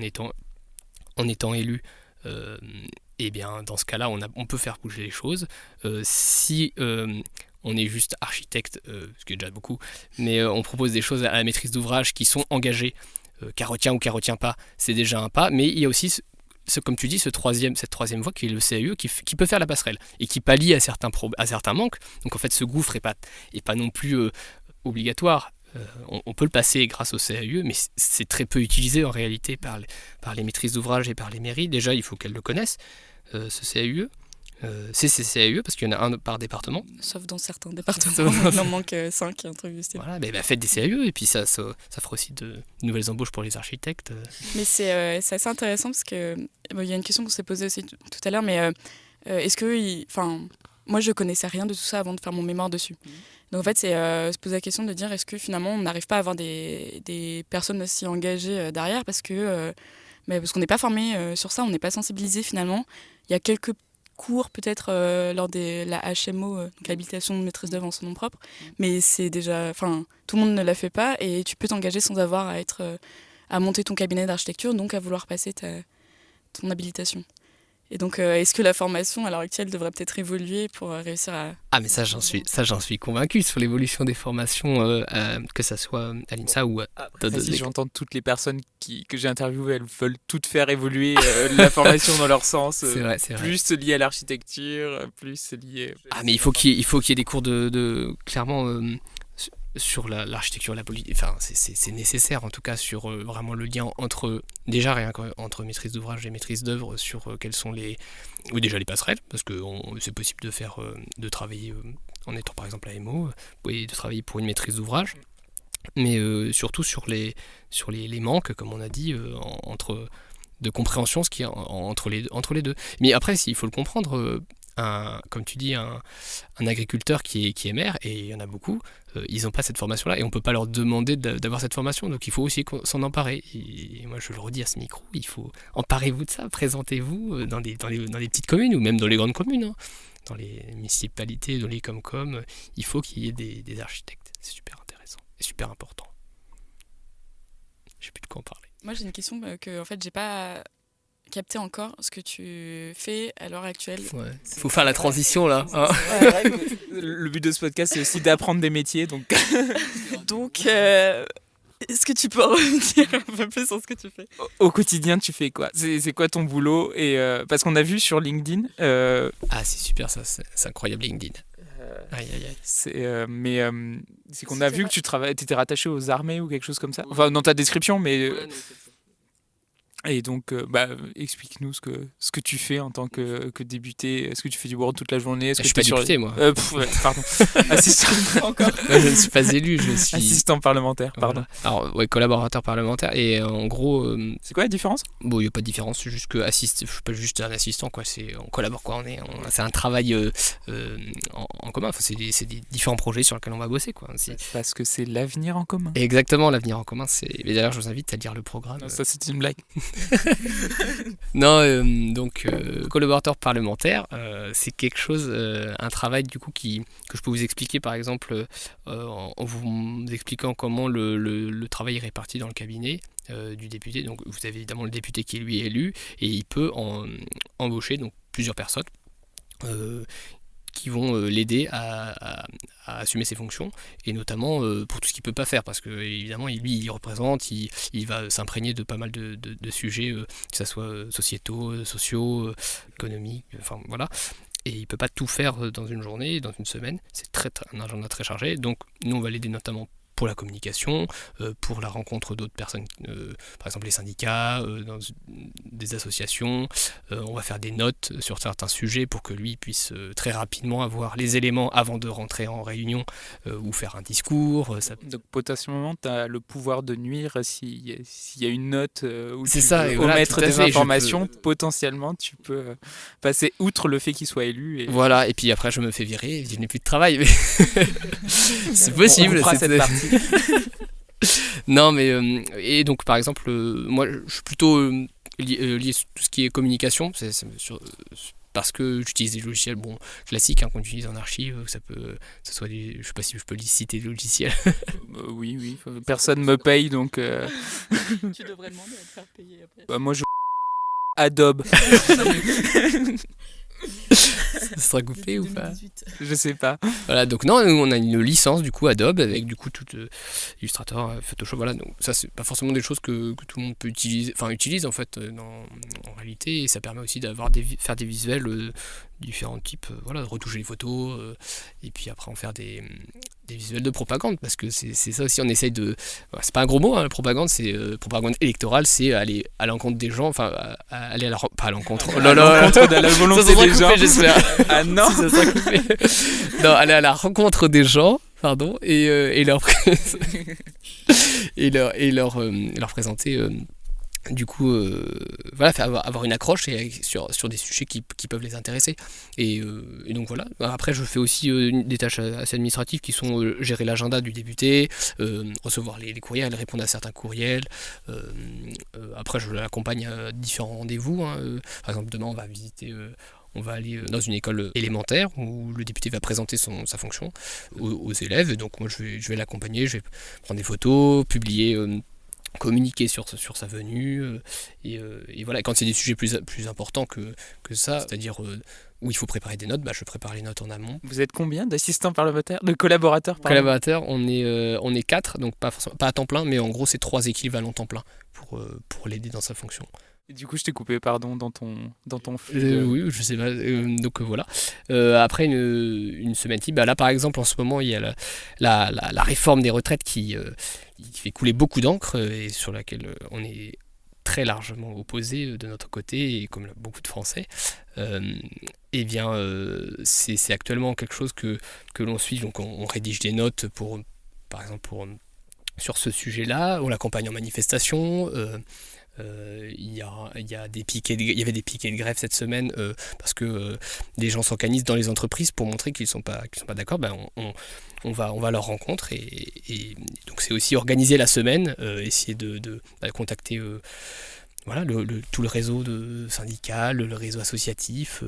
étant élu, et bien dans ce cas-là, on peut faire bouger les choses. Si on est juste architecte, ce qui est déjà beaucoup, mais on propose des choses à la maîtrise d'ouvrage qui sont engagées, qu'elle retient ou qu'elle retient pas, c'est déjà un pas. Mais il y a aussi, comme tu dis, cette troisième voie qui est le CAUE, qui peut faire la passerelle et qui pallie à certains manques. Donc en fait, ce gouffre est pas non plus obligatoire. On peut le passer grâce au CAUE, mais c'est très peu utilisé en réalité par les maîtrises d'ouvrage et par les mairies. Déjà, il faut qu'elles le connaissent, ce CAUE. C'est ces CAUE parce qu'il y en a un par département. Sauf dans certains départements, il en manque 5, un truc du style. Voilà, faites des CAUE et puis ça fera aussi de nouvelles embauches pour les architectes. Mais c'est assez intéressant parce qu'il y a une question qu'on s'est posée aussi tout à l'heure, mais est-ce que... moi, je connaissais rien de tout ça avant de faire mon mémoire dessus. Donc en fait, c'est se poser la question de dire est-ce que finalement on n'arrive pas à avoir des personnes aussi engagées derrière parce qu'on n'est pas formé sur ça, on n'est pas sensibilisé finalement. Il y a quelques cours peut-être lors de la HMO, donc l'habilitation de maîtrise d'œuvre en son nom propre, mais c'est déjà, tout le monde ne la fait pas et tu peux t'engager sans avoir à monter ton cabinet d'architecture, donc à vouloir passer ton habilitation. Et donc, est-ce que la formation à l'heure actuelle devrait peut-être évoluer pour réussir à... Ah mais ça j'en suis convaincu sur l'évolution des formations, que ça soit à l'INSA ou à si j'entends toutes les personnes que j'ai interviewées, elles veulent toutes faire évoluer la formation dans leur sens. C'est vrai. Plus lié à l'architecture, plus lié... Ah mais il faut qu'il y ait des cours de clairement... sur l'architecture, la politique, c'est nécessaire en tout cas sur vraiment le lien entre maîtrise d'ouvrage et maîtrise d'œuvre, sur quelles sont les passerelles, parce que c'est possible de travailler en étant par exemple à MO et de travailler pour une maîtrise d'ouvrage, mais surtout sur les manques, comme on a dit, de compréhension, ce qui est entre les deux. Mais après, il faut le comprendre. Comme tu dis, un agriculteur qui est maire, et il y en a beaucoup, ils n'ont pas cette formation-là, et on ne peut pas leur demander d'avoir cette formation, donc il faut aussi s'en emparer. Et moi, je le redis à ce micro, il faut emparez-vous de ça, présentez-vous dans des petites communes, ou même dans les grandes communes, hein, dans les municipalités, dans les Comcom, il faut qu'il y ait des architectes. C'est super intéressant, et super important. Je ne sais plus de quoi en parler. Moi, j'ai une question que en fait, j'ai pas... capter encore ce que tu fais à l'heure actuelle. Ouais. Faut faire la transition là. Hein. Le but de ce podcast, c'est aussi d'apprendre des métiers. Donc, est-ce que tu peux revenir un peu plus sur ce que tu fais ? Au quotidien, tu fais quoi ? C'est quoi ton boulot ? Et parce qu'on a vu sur LinkedIn. Ah, c'est super ça, c'est incroyable LinkedIn. Aïe. C'est qu'on a vu que tu étais rattaché aux armées ou quelque chose comme ça. Enfin, dans ta description, mais. Et donc, explique-nous ce que tu fais en tant que député. Est-ce que tu fais du board toute la journée ? Je suis pas député, moi. Pardon. Assistant encore. Je ne suis pas élu, je suis... Assistant parlementaire, pardon. Voilà. Alors, collaborateur parlementaire. Et en gros... C'est quoi la différence ? Bon, il n'y a pas de différence, c'est juste que je suis pas juste un assistant, quoi. On collabore, quoi. C'est un travail en commun. Enfin, c'est des différents projets sur lesquels on va bosser, quoi. Parce que c'est l'avenir en commun. Exactement, l'avenir en commun. Mais d'ailleurs, je vous invite à lire le programme. Non, ça, c'est une blague. Donc collaborateur parlementaire, c'est quelque chose, un travail du coup que je peux vous expliquer par exemple en vous expliquant comment le travail est réparti dans le cabinet du député. Donc vous avez évidemment le député qui lui est élu et il peut embaucher donc plusieurs personnes qui vont l'aider à assumer ses fonctions, et notamment pour tout ce qu'il ne peut pas faire, parce que évidemment lui il représente, il va s'imprégner de pas mal de sujets, que ce soit sociétaux, sociaux, économiques, enfin voilà. Et il ne peut pas tout faire dans une journée, dans une semaine, c'est un agenda très chargé, donc nous on va l'aider notamment pour la communication, pour la rencontre d'autres personnes, par exemple les syndicats, dans des associations. On va faire des notes sur certains sujets pour que lui puisse très rapidement avoir les éléments avant de rentrer en réunion ou faire un discours. Donc potentiellement, tu as le pouvoir de nuire s'il y a une note où C'est tu ça, peux et voilà, omettre tout à des fait, informations. Potentiellement, tu peux passer outre le fait qu'il soit élu. Et... Voilà, et puis après je me fais virer, je n'ai plus de travail. C'est possible. On fera cette partie. Non, mais et donc par exemple, moi je suis plutôt lié sur tout ce qui est communication, parce que j'utilise des logiciels classiques qu'on utilise en archive, ça soit je sais pas si je peux citer des logiciels. Oui, personne me paye donc. Tu devrais demander à te faire payer après. Moi je Adobe. Ça sera coupé ou pas? Je sais pas. Voilà, donc non, on a une licence du coup Adobe avec du coup tout Illustrator, Photoshop, voilà. Donc ça c'est pas forcément des choses que tout le monde peut utiliser, enfin utilise en fait en réalité, et ça permet aussi faire des visuels différents types, voilà, de retoucher les photos et puis après en faire des visuels de propagande, parce que c'est ça aussi, on essaye de, c'est pas un gros mot, la propagande, c'est propagande électorale, c'est aller à l'encontre des gens, enfin aller pas à l'encontre, à l'encontre de la volonté des gens. J'espère. Ah non. Ça sera coupé. Non, aller à la rencontre des gens, pardon, et leur leur présenter du coup voilà, avoir une accroche sur des sujets qui peuvent les intéresser, et donc voilà. Après je fais aussi des tâches assez administratives qui sont gérer l'agenda du député, recevoir les courriels, répondre à certains courriels, après je l'accompagne à différents rendez-vous, par exemple demain on va aller dans une école élémentaire où le député va présenter sa fonction aux élèves, et donc moi je vais l'accompagner, je vais prendre des photos, publier, communiquer sur sa venue, et voilà. Quand c'est des sujets plus importants que ça, c'est-à-dire où il faut préparer des notes, je prépare les notes en amont. Vous êtes combien d'assistants parlementaires, de collaborateurs Collaborateurs, on est 4, donc pas à temps plein, mais en gros c'est 3 équivalents temps plein pour l'aider dans sa fonction. Et du coup je t'ai coupé, pardon, dans ton flux. Oui, je sais pas, donc voilà. Après une semaine type, là par exemple en ce moment il y a la réforme des retraites qui fait couler beaucoup d'encre, et sur laquelle on est très largement opposé de notre côté, et comme beaucoup de Français. Et bien c'est actuellement quelque chose que l'on suit, donc on rédige des notes par exemple sur ce sujet-là, on l'accompagne en manifestation. Il y avait des piquets de grève cette semaine, parce que des gens s'organisent dans les entreprises pour montrer qu'ils sont pas d'accord. On va à leur rencontre, et donc c'est aussi organiser la semaine, essayer de contacter voilà, tout le réseau syndical, le réseau associatif.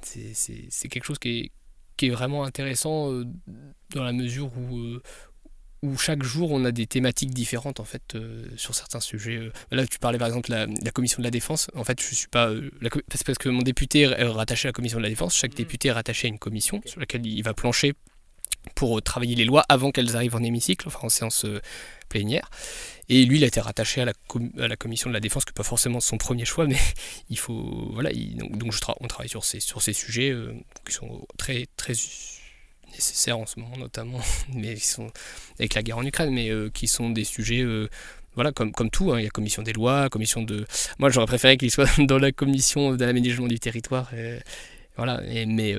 C'est quelque chose qui est vraiment intéressant, dans la mesure où chaque jour on a des thématiques différentes en fait, sur certains sujets. Là tu parlais par exemple de la commission de la défense. En fait je suis pas c'est parce que mon député est rattaché à la commission de la défense. Chaque député est rattaché à une commission sur laquelle il va plancher pour travailler les lois avant qu'elles arrivent en hémicycle, enfin en séance plénière. Et lui il a été rattaché à la commission de la défense, que pas forcément son premier choix, mais il faut voilà, donc on travaille sur ces sujets qui sont très très nécessaires en ce moment notamment, mais qui sont avec la guerre en Ukraine, mais qui sont des sujets voilà, comme tout, il y a commission des lois, moi j'aurais préféré qu'il soit dans la commission de l'aménagement du territoire, voilà, mais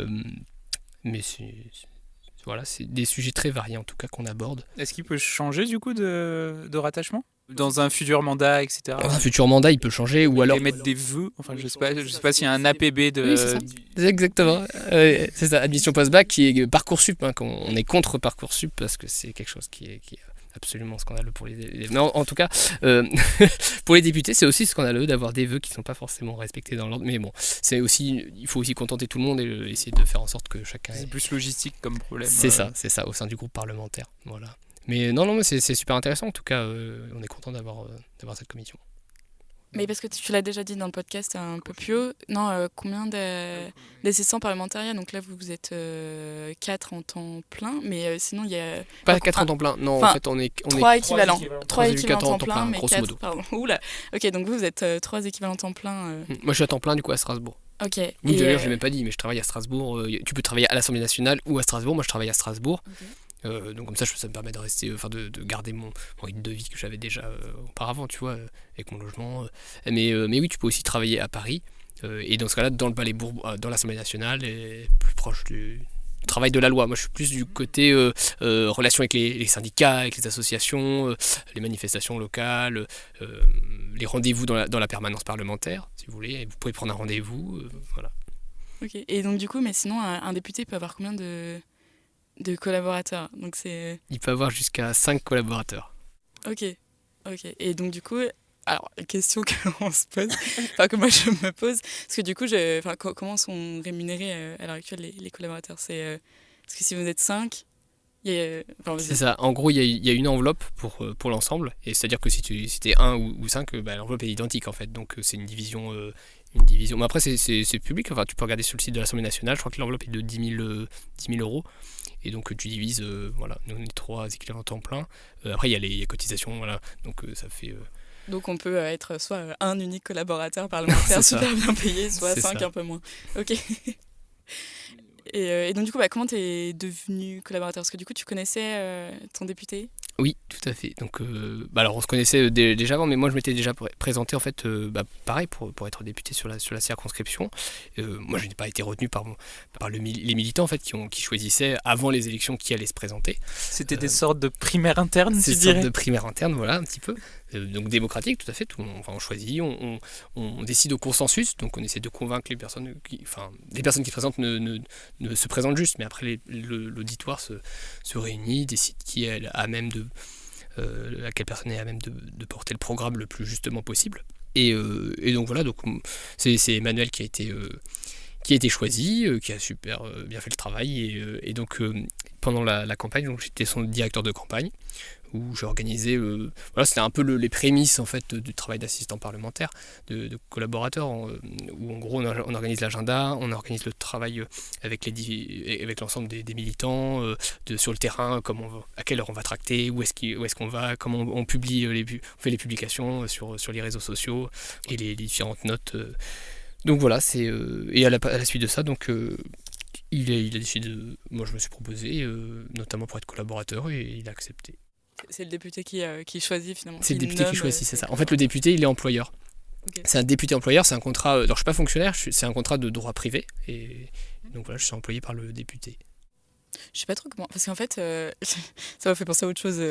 voilà, c'est des sujets très variés en tout cas qu'on aborde. Est-ce qu'il peut changer du coup de rattachement dans un futur mandat, etc. Dans un futur mandat, il peut changer, ou alors mettre des vœux. Enfin, je sais pas s'il y a un APB de. Oui, c'est ça. C'est exactement. C'est ça. Admission post-bac qui est Parcoursup. On est contre Parcoursup parce que c'est quelque chose qui est absolument scandaleux pour les élèves. Mais en tout cas, pour les députés, c'est aussi scandaleux d'avoir des vœux qui ne sont pas forcément respectés dans l'ordre. Mais bon, il faut aussi contenter tout le monde et essayer de faire en sorte que chacun... C'est plus logistique comme problème. C'est ça, au sein du groupe parlementaire. Voilà. Mais non, c'est super intéressant. En tout cas, on est content d'avoir cette commission. Mais parce que tu l'as déjà dit dans le podcast un peu plus haut, non, combien d'assistants parlementaires il y a? Donc là, vous êtes 4 en temps plein, mais sinon il y a... Pas 4 en temps plein, non, enfin, en fait on est 3 équivalents. 3 équivalents équivalents temps plein, mais grosso 4... modo. Pardon, oula. Ok, donc vous êtes 3 équivalents temps plein. Moi je suis à temps plein du coup à Strasbourg. Ok. Oui, d'ailleurs je l'ai même pas dit, mais je travaille à Strasbourg. Tu peux travailler à l'Assemblée nationale ou à Strasbourg, moi je travaille à Strasbourg. Okay. Donc comme ça me permet de rester, de garder mon rythme de vie que j'avais déjà auparavant, tu vois, avec mon logement. Mais oui, tu peux aussi travailler à Paris. Et dans ce cas-là, dans le Palais Bourbon, dans l'Assemblée nationale, et plus proche du travail de la loi. Moi, je suis plus du côté relation avec les syndicats, avec les associations, les manifestations locales, les rendez-vous dans la permanence parlementaire, si vous voulez. Et vous pouvez prendre un rendez-vous, voilà. Ok. Et donc du coup, mais sinon, un député peut avoir combien de collaborateurs? Donc c'est... Il peut avoir jusqu'à 5 collaborateurs. Ok. Et donc du coup, alors, question qu'on se pose, enfin que moi je me pose, parce que du coup, comment sont rémunérés à l'heure actuelle les collaborateurs? Parce que si vous êtes 5, c'est ça, en gros il y a une enveloppe pour l'ensemble, et c'est à dire que si t'es 1 ou 5, l'enveloppe est identique en fait, donc c'est une division. Mais après c'est public, enfin tu peux regarder sur le site de l'Assemblée nationale, je crois que l'enveloppe est de 10 000 euros, et donc tu divises, voilà, nous on est 3 équivalents temps plein, après il y a les cotisations, voilà, donc ça fait... Donc on peut être soit un unique collaborateur parlementaire super bien payé, soit 5 un peu moins. Ok. Et donc du coup, comment t'es devenu collaborateur? Parce que du coup, tu connaissais ton député? Oui, tout à fait. Donc, alors on se connaissait déjà avant, mais moi je m'étais déjà présenté en fait, pareil pour être député sur la circonscription. Moi, je n'ai pas été retenu par les militants en fait qui choisissaient avant les élections qui allaient se présenter. C'était des sortes de primaires internes, tu dirais? Des sortes de primaires internes, voilà, un petit peu. Donc démocratique, tout à fait. On choisit, on décide au consensus. Donc on essaie de convaincre les personnes qui se présentent ne se présentent juste, mais après l'auditoire se réunit, décide qui est à même à quelle personne est à même de porter le programme le plus justement possible. Et donc voilà, c'est Emmanuel qui a été choisi, qui a super bien fait le travail. Et donc pendant la campagne, donc, j'étais son directeur de campagne, où j'ai organisé, c'était un peu les prémices en fait du travail d'assistant parlementaire, de collaborateur, où en gros on organise l'agenda, on organise le travail avec l'ensemble des militants, sur le terrain, à quelle heure on va tracter, où est-ce qu'on va, comment on publie on fait les publications sur les réseaux sociaux et les différentes notes. Donc voilà, et à la suite de ça, donc il a décidé moi je me suis proposé, notamment pour être collaborateur, et il a accepté. C'est le député qui choisit finalement. C'est le député qui choisit, c'est ça. En fait, le député, il est employeur. Okay. C'est un député employeur, c'est un contrat. Alors, je suis pas fonctionnaire, c'est un contrat de droit privé. Et donc voilà, je suis employé par le député. Je sais pas trop comment. Parce qu'en fait, ça m'a fait penser à autre chose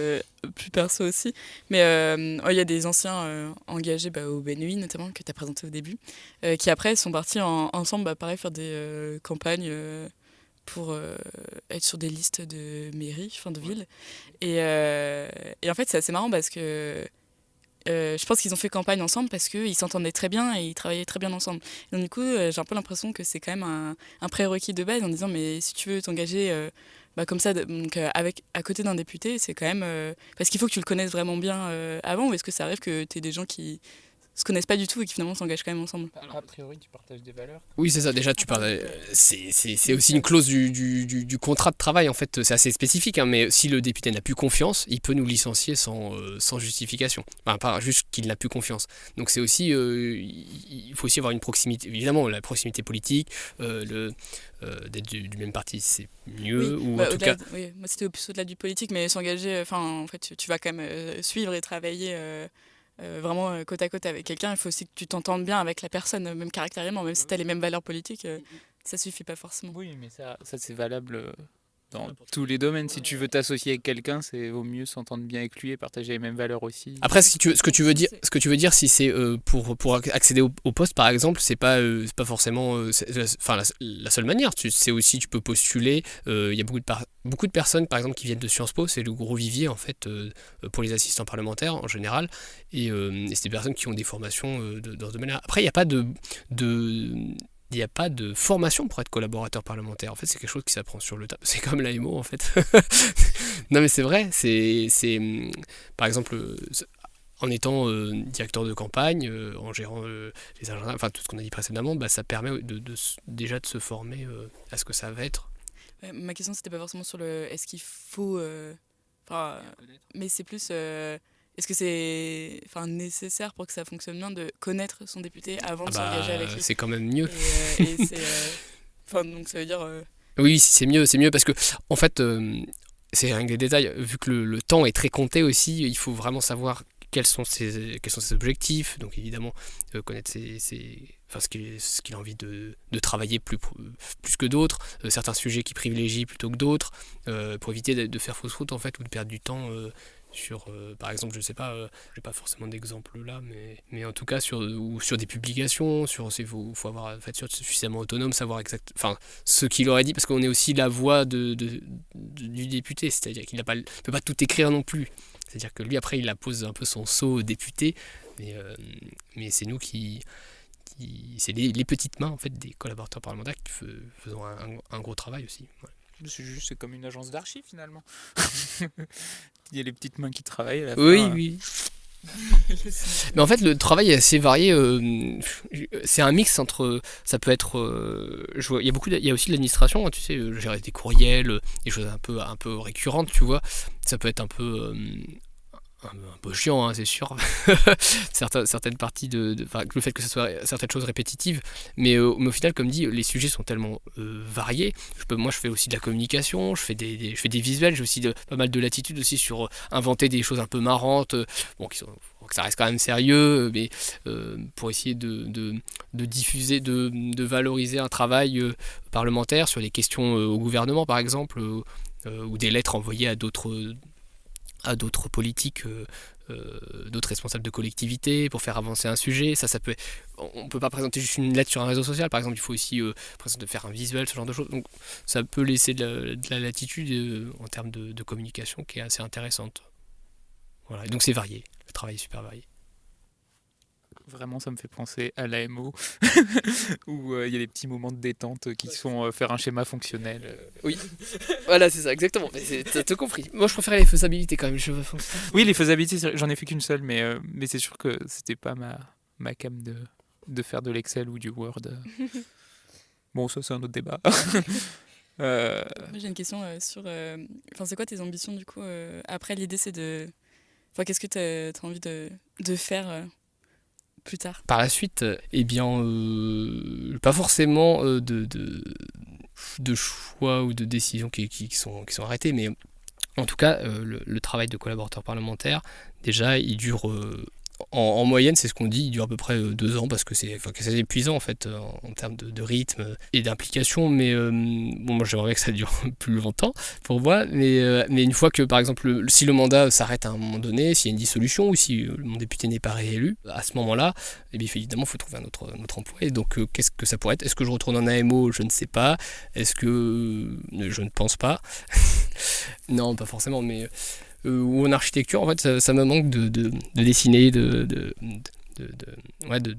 plus perso aussi. Mais il y a des anciens engagés au BNUI, notamment, que tu as présenté au début, qui après sont partis ensemble, pareil, faire des campagnes. Pour être sur des listes de mairie, de ville. Et en fait, c'est assez marrant parce que je pense qu'ils ont fait campagne ensemble parce qu'ils s'entendaient très bien et ils travaillaient très bien ensemble. Et donc du coup, j'ai un peu l'impression que c'est quand même un prérequis de base en disant mais si tu veux t'engager comme ça, donc, à côté d'un député, c'est quand même... parce qu'il faut que tu le connaisses vraiment bien avant, ou est-ce que ça arrive que tu aies des gens qui se connaissent pas du tout et qui finalement s'engagent quand même ensemble? Alors, a priori, tu partages des valeurs. Oui, c'est ça. Déjà, tu parles. C'est aussi une clause du contrat de travail. En fait, c'est assez spécifique. Mais si le député n'a plus confiance, il peut nous licencier sans justification. Enfin, pas juste qu'il n'a plus confiance. Donc, c'est aussi. Il faut aussi avoir une proximité. Évidemment, la proximité politique, d'être du même parti, c'est mieux. Oui, ou en tout cas. Oui, moi, c'était plus au-delà du politique, mais s'engager. En fait, tu vas quand même suivre et travailler. Vraiment côte à côte avec quelqu'un, il faut aussi que tu t'entendes bien avec la personne, même caractériellement, même si tu as les mêmes valeurs politiques, ça suffit pas forcément. Oui, mais ça c'est valable dans tous les domaines. Si tu veux t'associer avec quelqu'un, c'est vaut mieux s'entendre bien avec lui et partager les mêmes valeurs aussi. Après, ce que tu veux dire, si c'est pour accéder au poste, par exemple, c'est pas forcément la seule manière. Tu peux postuler. Il y a beaucoup de personnes, par exemple, qui viennent de Sciences Po. C'est le gros vivier, en fait, pour les assistants parlementaires, en général. Et c'est des personnes qui ont des formations dans ce domaine-là. Après, il n'y a pas il n'y a pas de formation pour être collaborateur parlementaire. En fait, c'est quelque chose qui s'apprend sur le tas. C'est comme l'AMO, en fait. Non, mais c'est vrai. Par exemple, en étant directeur de campagne, en gérant les agendas, enfin tout ce qu'on a dit précédemment, ça permet déjà de se former à ce que ça va être. Ma question, c'était pas forcément sur le est-ce qu'il faut. Mais c'est plus. Est-ce que c'est nécessaire pour que ça fonctionne bien de connaître son député avant de s'engager avec lui? C'est quand même mieux. Donc ça veut dire. Oui, c'est mieux parce que, en fait, c'est rien que des détails. Vu que le temps est très compté aussi, il faut vraiment savoir quels sont ses objectifs. Donc évidemment, connaître ce qu'il a envie de travailler plus que d'autres, certains sujets qu'il privilégie plutôt que d'autres, pour éviter de faire fausse route en fait, ou de perdre du temps sur, par exemple, je sais pas, j'ai pas forcément d'exemple là, mais en tout cas sur des publications, faut avoir être suffisamment autonome, savoir ce qu'il aurait dit, parce qu'on est aussi la voix du député, c'est-à-dire qu'il peut pas tout écrire non plus. C'est-à-dire que lui, après, il appose un peu son sceau au député, mais c'est nous c'est les petites mains en fait des collaborateurs parlementaires qui faisons un gros travail aussi. Voilà. C'est comme une agence d'archives finalement. Il y a les petites mains qui travaillent à la fin. Oui. Mais en fait, le travail est assez varié. C'est un mix entre. Ça peut être. Il y a aussi de l'administration, hein, tu sais, gérer des courriels, des choses un peu récurrentes, tu vois. Ça peut être un peu chiant, hein, c'est sûr. Certaines parties le fait que ce soit certaines choses répétitives, mais au final, comme dit, les sujets sont tellement variés. Moi je fais aussi de la communication, je fais des visuels, j'ai aussi pas mal de latitude aussi sur inventer des choses un peu marrantes, que ça reste quand même sérieux, mais pour essayer de diffuser, de valoriser un travail parlementaire sur les questions au gouvernement par exemple, ou des lettres envoyées à d'autres politiques, d'autres responsables de collectivités pour faire avancer un sujet. On peut pas présenter juste une lettre sur un réseau social, par exemple, il faut aussi faire un visuel, ce genre de choses. Donc ça peut laisser de la latitude en termes de communication qui est assez intéressante. Voilà. Et donc c'est varié, le travail est super varié. Vraiment, ça me fait penser à l'AMO, où il y a des petits moments de détente qui sont faire un schéma fonctionnel. Oui, voilà, c'est ça, exactement. T'as tout compris. Moi, je préfère les faisabilités quand même. Oui, les faisabilités, j'en ai fait qu'une seule, mais c'est sûr que c'était pas ma cam de faire de l'Excel ou du Word. Bon, ça, c'est un autre débat. Moi, j'ai une question sur... c'est quoi tes ambitions, du coup après, l'idée, c'est de... qu'est-ce que t'as envie de faire plus tard? Par la suite, pas forcément de choix ou de décisions qui sont arrêtés, mais en tout cas, le travail de collaborateur parlementaire, déjà, il dure... En moyenne, c'est ce qu'on dit, il dure à peu près 2 ans parce que c'est épuisant en fait en termes de rythme et d'implication. Mais moi j'aimerais bien que ça dure plus longtemps pour moi. Mais une fois que par exemple si le mandat s'arrête à un moment donné, s'il y a une dissolution ou si mon député n'est pas réélu, à ce moment-là, évidemment il faut trouver un autre emploi. Et donc qu'est-ce que ça pourrait être? Est-ce que je retourne en AMO? Je ne sais pas. Est-ce que je ne pense pas. Non, pas forcément, mais ou en architecture, en fait, ça me manque de dessiner, de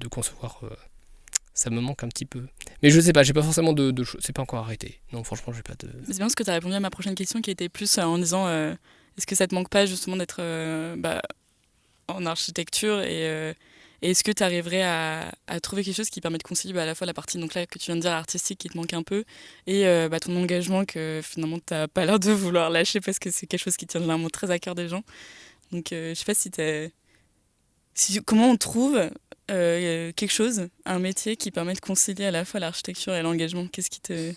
concevoir. Ça me manque un petit peu. Mais je sais pas, j'ai pas forcément de choses. C'est pas encore arrêté. Non, franchement, j'ai pas de. C'est bien parce que tu as répondu à ma prochaine question qui était plus en disant est-ce que ça te manque pas justement d'être en architecture et est-ce que tu arriverais à trouver quelque chose qui permet de concilier à la fois la partie donc là que tu viens de dire artistique qui te manque un peu et ton engagement que finalement tu n'as pas l'air de vouloir lâcher parce que c'est quelque chose qui tient vraiment très à cœur des gens. Donc je sais pas comment on trouve quelque chose, un métier qui permet de concilier à la fois l'architecture et l'engagement. Qu'est-ce qui te...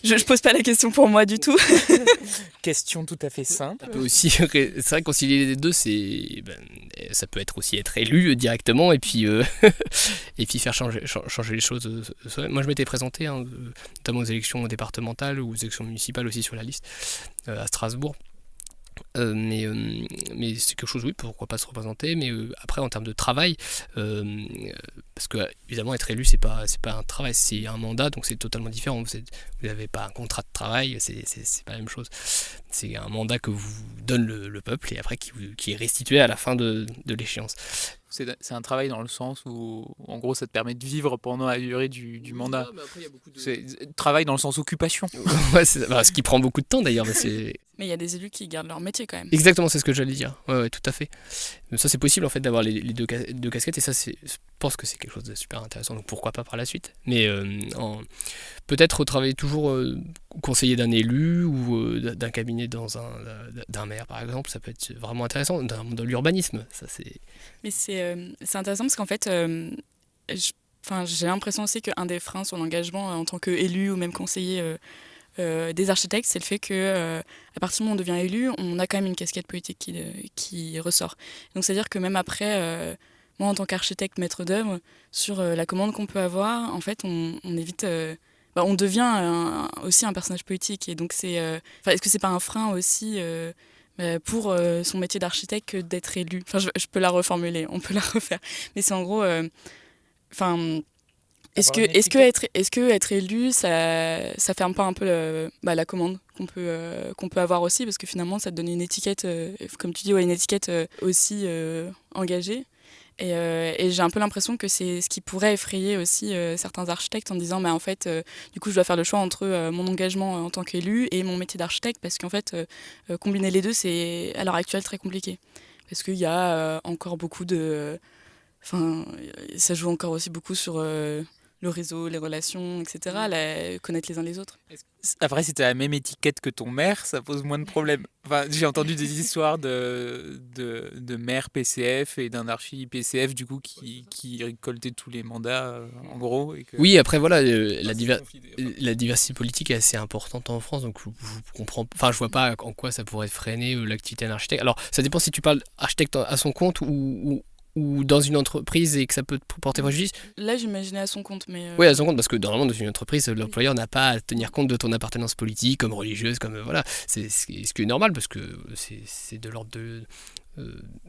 Je pose pas la question pour moi du tout. Question tout à fait simple. Ça peut aussi, c'est vrai, concilier les deux, ça peut être aussi être élu directement et puis, et puis faire changer les choses soi-même. Moi, je m'étais présenté, notamment aux élections départementales ou aux élections municipales aussi sur la liste à Strasbourg. Mais c'est quelque chose, oui, pourquoi pas se représenter, mais après en termes de travail, parce que évidemment être élu c'est pas un travail, c'est un mandat, donc c'est totalement différent. Vous n'avez pas un contrat de travail, c'est pas la même chose. C'est un mandat que vous donne le peuple et après qui est restitué à la fin de l'échéance. C'est un travail dans le sens où, en gros, ça te permet de vivre pendant la durée du mandat. Mais après, il y a beaucoup de... C'est travail dans le sens occupation. Ouais, ce qui prend beaucoup de temps d'ailleurs. Mais il y a des élus qui gardent leur métier quand même. Exactement, c'est ce que j'allais dire. Ouais, tout à fait. Mais ça, c'est possible en fait d'avoir les deux casquettes et ça, je pense que c'est quelque chose de super intéressant. Donc pourquoi pas par la suite. Mais peut-être travailler toujours conseiller d'un élu ou d'un cabinet d'un maire par exemple, ça peut être vraiment intéressant. Dans l'urbanisme, ça c'est. Mais c'est intéressant parce qu'en fait, j'ai l'impression aussi qu'un des freins sur l'engagement en tant qu'élu ou même conseiller des architectes, c'est le fait que à partir du moment où on devient élu, on a quand même une casquette politique qui ressort. Donc c'est-à-dire que même après, moi en tant qu'architecte maître d'œuvre, sur la commande qu'on peut avoir, en fait, on évite... on devient aussi un personnage politique. Et donc est-ce que c'est pas un frein aussi pour son métier d'architecte que d'être élu? Enfin, je peux la reformuler, on peut la refaire. Mais c'est en gros... Est-ce que être élu, ça ferme pas un peu la commande qu'on peut avoir aussi, parce que finalement ça te donne une étiquette, comme tu dis, une étiquette aussi engagée. Et j'ai un peu l'impression que c'est ce qui pourrait effrayer aussi certains architectes en disant, en fait, du coup, je dois faire le choix entre mon engagement en tant qu'élu et mon métier d'architecte, parce qu'en fait, combiner les deux, c'est à l'heure actuelle très compliqué. Parce qu'il y a encore beaucoup de... ça joue encore aussi beaucoup sur le réseau, les relations, etc., connaître les uns les autres. Après, si tu as la même étiquette que ton maire, ça pose moins de problèmes. Enfin, j'ai entendu des histoires de maire PCF et d'un archi PCF, du coup, qui récoltait tous les mandats, en gros. Et que... Oui, après, voilà, la diversité politique est assez importante en France, donc je comprends... Enfin, je vois pas en quoi ça pourrait freiner l'activité d'un architecte. Alors, ça dépend si tu parles architecte à son compte ou dans une entreprise et que ça peut te porter préjudice. Là, j'imaginais à son compte, mais... Oui, à son compte, parce que normalement, dans une entreprise, l'employeur n'a pas à tenir compte de ton appartenance politique, comme religieuse, comme... voilà. C'est ce qui est normal, parce que c'est de l'ordre de...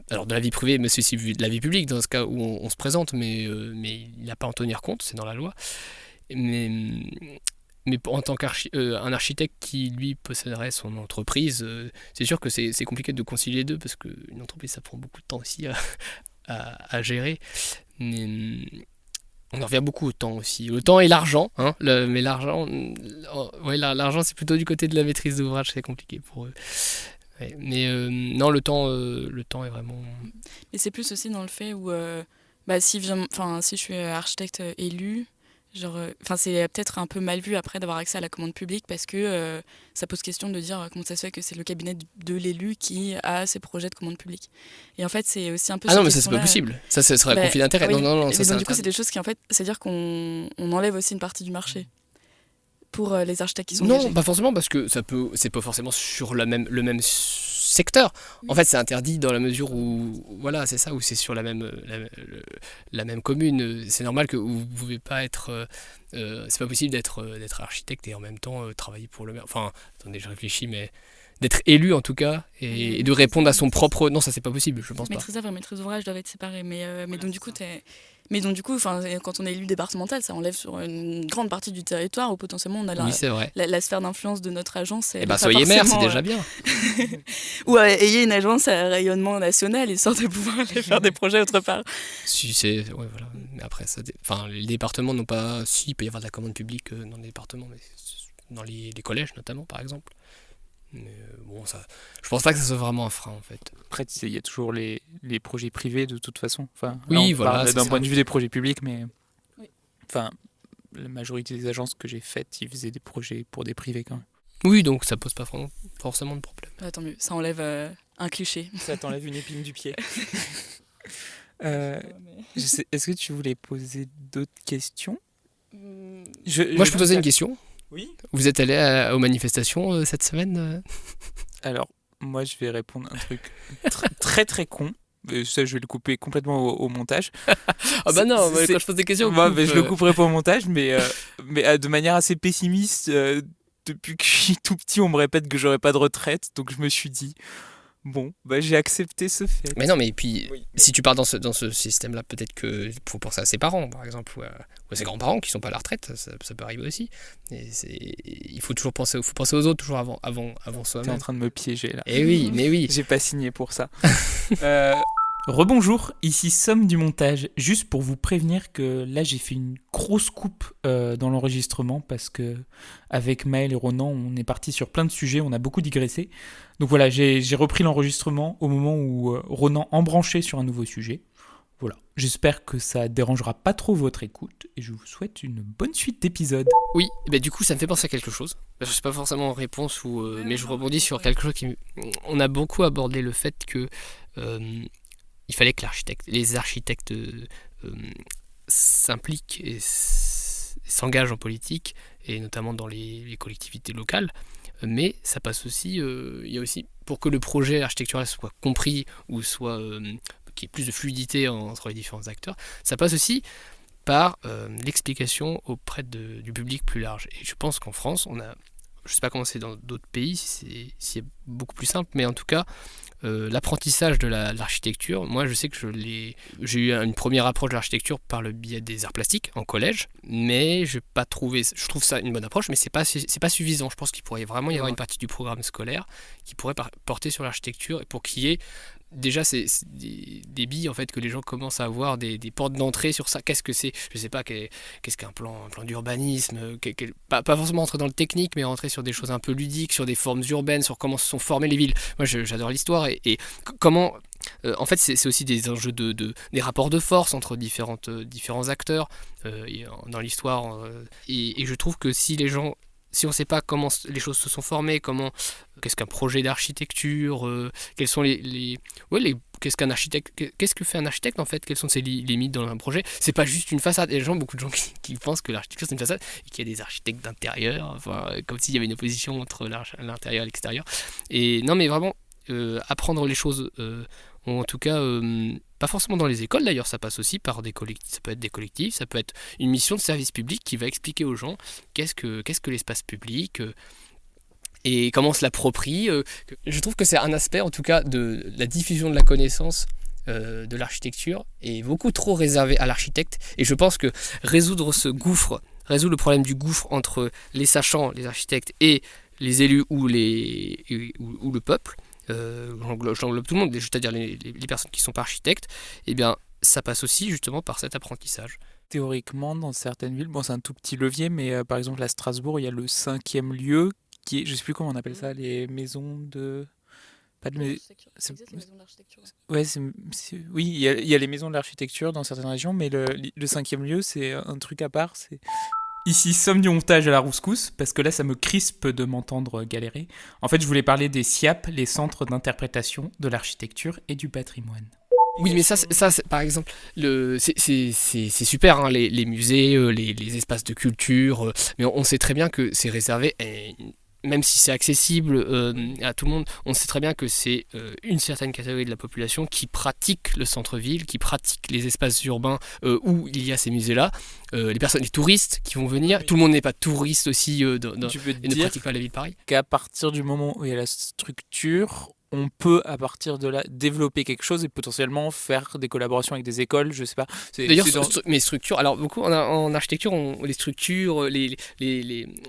alors de la vie privée, mais c'est aussi de la vie publique, dans ce cas où on se présente, mais il n'a pas à en tenir compte, c'est dans la loi. Mais en tant qu'un architecte qui, lui, posséderait son entreprise, c'est sûr que c'est compliqué de concilier les deux, parce qu'une entreprise, ça prend beaucoup de temps aussi à gérer, mais on en revient beaucoup au temps aussi. Le temps et l'argent, mais l'argent, l'argent c'est plutôt du côté de la maîtrise d'ouvrage, c'est compliqué pour eux. Ouais, mais non, le temps est vraiment... Et c'est plus aussi dans le fait où, si je suis architecte élu, c'est peut-être un peu mal vu après d'avoir accès à la commande publique, parce que ça pose question de dire comment ça se fait que c'est le cabinet de l'élu qui a ses projets de commande publique. Et en fait, c'est aussi un peu... Ah non, mais ça c'est pas possible. Ça serait un conflit d'intérêt. Oui. Non, ça, donc, du coup, c'est des choses qui, en fait, c'est-à-dire qu'on enlève aussi une partie du marché pour les architectes qui sont engagés. Non, pas forcément, parce que c'est pas forcément sur le même secteur. En fait, c'est interdit dans la mesure où, voilà, c'est ça, où c'est sur la même commune. C'est normal que vous pouvez pas être... c'est pas possible d'être architecte et en même temps travailler pour le maire. Enfin, attendez, je réfléchis, mais... d'être élu en tout cas et de répondre à son propre... Non, ça c'est pas possible, je pense pas. Maîtrise d'œuvre et maîtrise d'ouvrage doivent être séparés, mais donc du coup, quand on est élu départemental, ça enlève sur une grande partie du territoire où potentiellement on a oui, c'est vrai. La sphère d'influence de notre agence. Soyez maire, c'est déjà bien. Ou ayez une agence à rayonnement national, histoire de pouvoir aller faire des projets autre part. Si, ouais, voilà. Mais après, les départements n'ont pas... Si, il peut y avoir de la commande publique dans les départements, mais dans les collèges notamment, par exemple. Mais bon, je pense pas que ça soit vraiment un frein en fait. Après, il y a toujours les projets privés de toute façon. Enfin, oui, voilà. D'un point de vue des projets publics, mais oui. Enfin, la majorité des agences que j'ai faites, ils faisaient des projets pour des privés quand même. Oui, donc ça pose pas forcément de problème. Tant mieux, ça enlève un cliché. Ça t'enlève une épine du pied. Est-ce que tu voulais poser d'autres questions? Moi, je peux poser une question. Oui. Vous êtes allé aux manifestations cette semaine Alors, moi, je vais répondre un truc très très con. Ça, je vais le couper complètement au montage. Ah bah non, C'est- quand je pose des questions, Moi, coupe, je le couperai pas au montage, mais de manière assez pessimiste. Depuis que je suis tout petit, on me répète que j'aurai pas de retraite, donc je me suis dit, bon, j'ai accepté ce fait. Mais non, mais puis, Oui. si tu pars dans ce système-là, peut-être que faut penser à ses parents, par exemple, ou à ses grands-parents qui sont pas à la retraite, ça peut arriver aussi. Et il faut toujours penser aux autres, toujours avant T'es en soi-même. train de me piéger là. Eh oui, mais oui. J'ai pas signé pour ça. Rebonjour, ici Somme du montage. Juste pour vous prévenir que là j'ai fait une grosse coupe dans l'enregistrement parce que avec Maël et Ronan on est parti sur plein de sujets, on a beaucoup digressé. Donc voilà, j'ai repris l'enregistrement au moment où Ronan embranchait sur un nouveau sujet. Voilà, j'espère que ça dérangera pas trop votre écoute et je vous souhaite une bonne suite d'épisodes. Oui, bah du coup, ça me fait penser à quelque chose. Je sais pas forcément en réponse, mais je rebondis sur quelque chose On a beaucoup abordé le fait que il fallait que les architectes s'impliquent et s'engagent en politique, et notamment dans les collectivités locales. Mais ça passe aussi, il y a aussi, pour que le projet architectural soit compris ou soit qu'il y ait plus de fluidité entre les différents acteurs, ça passe aussi par l'explication auprès du public plus large. Et je pense qu'en France, je ne sais pas comment c'est dans d'autres pays, si c'est beaucoup plus simple, mais en tout cas, l'apprentissage de l'architecture, moi je sais que j'ai eu une première approche de l'architecture par le biais des arts plastiques en collège, mais je trouve ça une bonne approche, mais c'est pas suffisant. Je pense qu'il pourrait vraiment y avoir une partie du programme scolaire qui pourrait porter sur l'architecture, et pour qu'il y ait déjà c'est des billes en fait, que les gens commencent à avoir des portes d'entrée sur ça. Qu'est-ce que c'est, je sais pas, qu'est-ce qu'un plan d'urbanisme, pas forcément rentrer dans le technique, mais rentrer sur des choses un peu ludiques, sur des formes urbaines, sur comment se sont formées les villes. Moi j'adore l'histoire, et comment en fait c'est aussi des enjeux des rapports de force entre différents acteurs dans l'histoire, et je trouve que si on ne sait pas comment les choses se sont formées, qu'est-ce qu'un projet d'architecture, quels sont qu'est-ce qu'un architecte, qu'est-ce que fait un architecte en fait, quelles sont ses limites dans un projet. C'est pas juste une façade. Il y a beaucoup de gens qui pensent que l'architecture c'est une façade et qu'il y a des architectes d'intérieur, enfin, comme s'il y avait une opposition entre l'intérieur et l'extérieur. Et non, mais vraiment apprendre les choses, ou en tout cas pas forcément dans les écoles d'ailleurs, ça passe aussi par des collectifs, ça peut être des collectifs, ça peut être une mission de service public qui va expliquer aux gens qu'est-ce que l'espace public, et comment on se l'approprie. Je trouve que c'est un aspect en tout cas de la diffusion de la connaissance de l'architecture est beaucoup trop réservé à l'architecte, et je pense que résoudre le problème du gouffre entre les sachants, les architectes, et les élus ou le peuple, j'englobe tout le monde, c'est-à-dire les personnes qui ne sont pas architectes, eh bien, ça passe aussi justement par cet apprentissage. Théoriquement, dans certaines villes, c'est un tout petit levier, mais par exemple à Strasbourg, il y a le 5e lieu, qui est, je sais plus comment on appelle ça, les maisons de... Pas de mais... les maisons d'architecture. Ouais, oui, il y a les maisons de l'architecture dans certaines régions, mais le 5e lieu, c'est un truc à part, c'est... Ici, somme du montage à la rouscousse, parce que là, ça me crispe de m'entendre galérer. En fait, je voulais parler des SIAP, les centres d'interprétation de l'architecture et du patrimoine. Oui, mais ça par exemple, c'est super, hein, les musées, les espaces de culture, mais on sait très bien que c'est réservé, même si c'est accessible à tout le monde, on sait très bien que c'est une certaine catégorie de la population qui pratique le centre-ville, qui pratique les espaces urbains où il y a ces musées-là, les touristes qui vont venir. Oui. Tout le monde n'est pas touriste aussi et ne pratique pas la ville de Paris. Qu'à partir du moment où il y a la structure, on peut à partir de là développer quelque chose et potentiellement faire des collaborations avec des écoles, je sais pas. D'ailleurs, mes structures, alors beaucoup en architecture, les structures,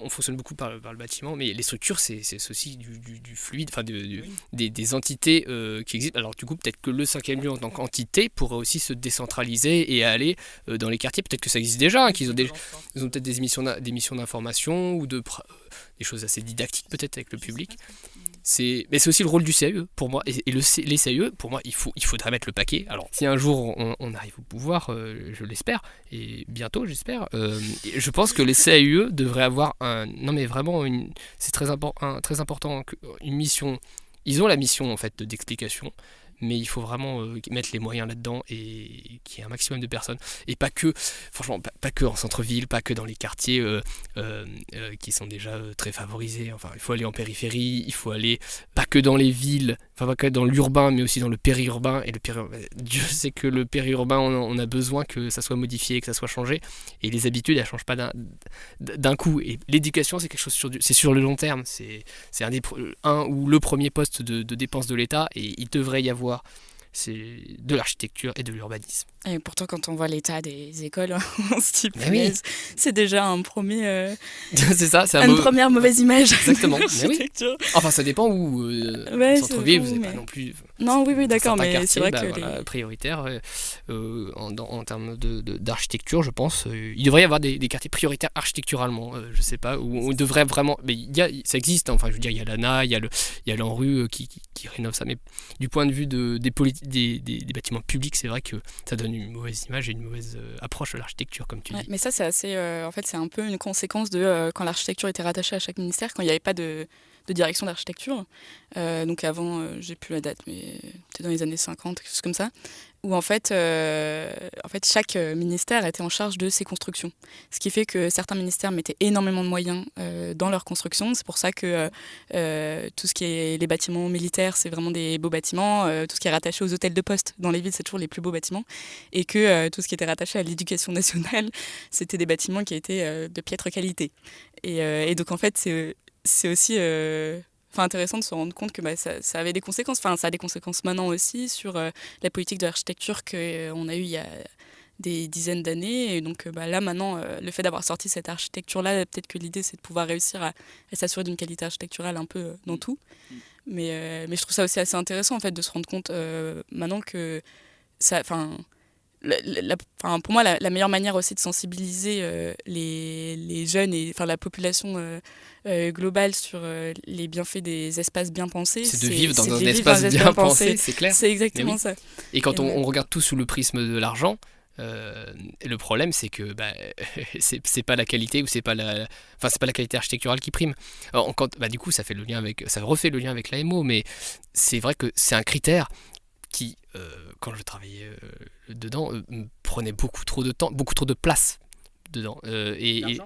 on fonctionne beaucoup par le bâtiment, mais les structures c'est aussi du fluide, enfin des entités qui existent. Alors du coup, peut-être que le 5e lieu en tant qu'entité pourrait aussi se décentraliser et aller dans les quartiers. Peut-être que ça existe déjà, hein, ils ont peut-être des missions d'information ou des choses assez didactiques peut-être avec le public. Mais c'est aussi le rôle du CAE pour moi, et les CAE pour moi il faudrait mettre le paquet. Alors si un jour on arrive au pouvoir, je l'espère, et bientôt j'espère, je pense que les CAE devraient avoir c'est très important, une mission. Ils ont la mission en fait d'explication, mais il faut vraiment mettre les moyens là-dedans et qu'il y ait un maximum de personnes. Et pas que, franchement, pas que en centre-ville, pas que dans les quartiers qui sont déjà très favorisés. Enfin, il faut aller en périphérie, il faut aller pas que dans les villes, enfin pas que dans l'urbain, mais aussi dans le périurbain. Et Dieu sait que le périurbain, on a besoin que ça soit modifié, que ça soit changé. Et les habitudes, elles changent pas d'un coup. Et l'éducation, c'est quelque chose c'est sur le long terme. C'est un ou le premier poste de dépense de l'État, et il devrait y avoir de l'architecture et de l'urbanisme. Et pourtant, quand on voit l'état des écoles, on se dit, Oui. c'est déjà un premier, c'est ça, c'est une première mauvaise image. Exactement. Oui. Enfin, ça dépend où. Centre-ville, vous n'êtes pas non plus. Non, oui, d'accord, mais quartier, c'est vrai que prioritaire en termes d'architecture, je pense. Il devrait y avoir des quartiers prioritaires architecturalement, je sais pas, où on devrait vraiment. Mais ça existe, hein, enfin, je veux dire, il y a l'ANA, il y a l'ANRU qui rénove ça, mais du point de vue des bâtiments publics, c'est vrai que ça donne une mauvaise image et une mauvaise approche de l'architecture, comme tu dis. Mais ça, c'est assez. En fait, c'est un peu une conséquence de quand l'architecture était rattachée à chaque ministère, quand il n'y avait pas de direction d'architecture. Donc avant, j'ai plus la date, mais peut-être dans les années 50, quelque chose comme ça, où en fait chaque ministère était en charge de ses constructions. Ce qui fait que certains ministères mettaient énormément de moyens dans leur construction. C'est pour ça que tout ce qui est les bâtiments militaires, c'est vraiment des beaux bâtiments. Tout ce qui est rattaché aux hôtels de poste dans les villes, c'est toujours les plus beaux bâtiments. Et que tout ce qui était rattaché à l'éducation nationale, c'était des bâtiments qui étaient de piètre qualité. Et donc en fait, c'est aussi intéressant de se rendre compte que ça avait des conséquences. Enfin, ça a des conséquences maintenant aussi sur la politique de l'architecture qu'on a eue il y a des dizaines d'années. Et donc là, maintenant, le fait d'avoir sorti cette architecture-là, peut-être que l'idée, c'est de pouvoir réussir à s'assurer d'une qualité architecturale un peu dans tout. Mais je trouve ça aussi assez intéressant, en fait, de se rendre compte maintenant que ça... pour moi, la meilleure manière aussi de sensibiliser les jeunes et la population globale sur les bienfaits des espaces bien pensés, c'est de vivre dans un espace bien pensé, c'est clair. C'est exactement ça. Et quand on regarde tout sous le prisme de l'argent, le problème, c'est que c'est pas la qualité, ou c'est pas la qualité architecturale qui prime. Alors, du coup, ça refait le lien avec l'AMO, mais c'est vrai que c'est un critère qui, quand je travaillais dedans, prenait beaucoup trop de temps, beaucoup trop de place dedans. Et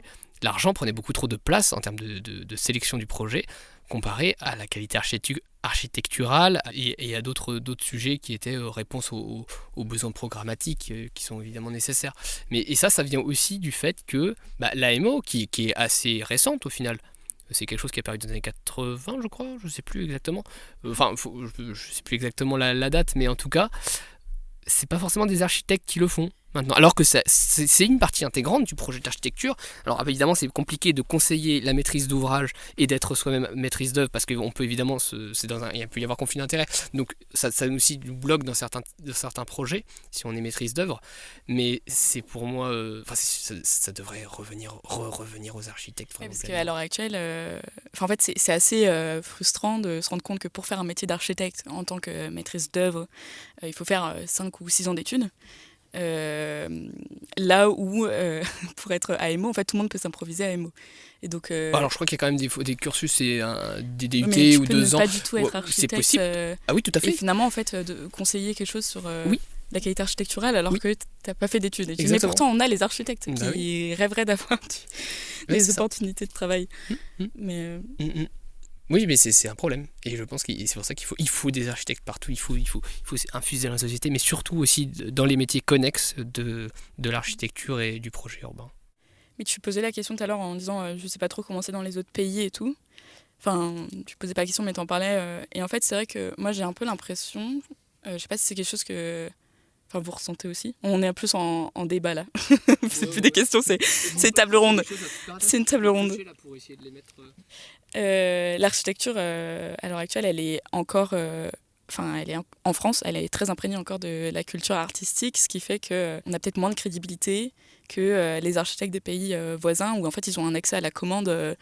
l'argent prenait beaucoup trop de place en termes de sélection du projet, comparé à la qualité architecturale et à d'autres sujets qui étaient réponse aux besoins programmatiques qui sont évidemment nécessaires. Et ça vient aussi du fait que l'AMO, qui est assez récente au final, c'est quelque chose qui est apparu dans les années 80, je crois, je ne sais plus exactement. Je ne sais plus exactement la date, mais en tout cas, c'est pas forcément des architectes qui le font maintenant. Alors que c'est une partie intégrante du projet d'architecture. Alors évidemment, c'est compliqué de conseiller la maîtrise d'ouvrage et d'être soi-même maîtrise d'œuvre, parce qu'on peut évidemment, il peut y avoir conflit d'intérêts. Donc ça aussi nous bloque dans certains projets, si on est maîtrise d'œuvre. Mais c'est pour moi, ça devrait revenir aux architectes. Oui, parce qu'à l'heure actuelle, en fait, c'est assez frustrant de se rendre compte que pour faire un métier d'architecte en tant que maîtrise d'œuvre, il faut faire 5 ou 6 ans d'études. Là où pour être AMO, en fait, tout le monde peut s'improviser AMO. Et donc, alors je crois qu'il y a quand même des cursus, des DUT mais ou 2 ans. Pas du tout être architecte. C'est possible. Ah oui, tout à fait. Et finalement, en fait, de conseiller quelque chose sur oui. la qualité architecturale, alors que tu n'as pas fait d'études. Exactement. Mais pourtant, on a les architectes qui rêveraient d'avoir des opportunités de travail. Mais oui, mais c'est un problème. Et je pense que c'est pour ça qu'il faut des architectes partout. Il faut infuser dans la société, mais surtout aussi dans les métiers connexes de l'architecture et du projet urbain. Mais tu posais la question tout à l'heure en disant je sais pas trop comment c'est dans les autres pays et tout. Enfin, tu posais pas la question, mais t'en parlais. Et en fait, c'est vrai que moi, j'ai un peu l'impression, je sais pas si c'est quelque chose que vous ressentez aussi. On est un plus en débat là. C'est plus des questions, c'est une table ronde. C'est une table ronde. L'architecture, à l'heure actuelle, elle est encore... elle est en France, elle est très imprégnée encore de la culture artistique, ce qui fait qu'on a peut-être moins de crédibilité que les architectes des pays voisins, où en fait ils ont un accès à la commande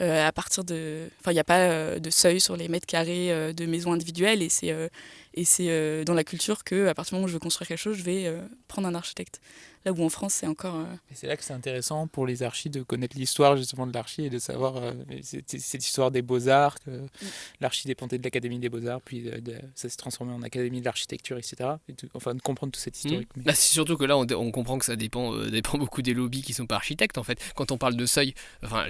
à partir de... il n'y a pas de seuil sur les mètres carrés de maisons individuelles, et c'est dans la culture qu'à partir du moment où je veux construire quelque chose, je vais prendre un architecte. là où en France, c'est encore... Et c'est là que c'est intéressant pour les archis de connaître l'histoire justement de l'archi et de savoir cette histoire des beaux-arts, que l'archi dépendait de l'Académie des beaux-arts, puis ça s'est transformé en Académie de l'architecture, etc. Enfin, de comprendre toute cette historique. Mais... Bah, c'est surtout que là, on comprend que ça dépend beaucoup des lobbies qui sont pas architectes, en fait. Quand on parle de seuil, enfin,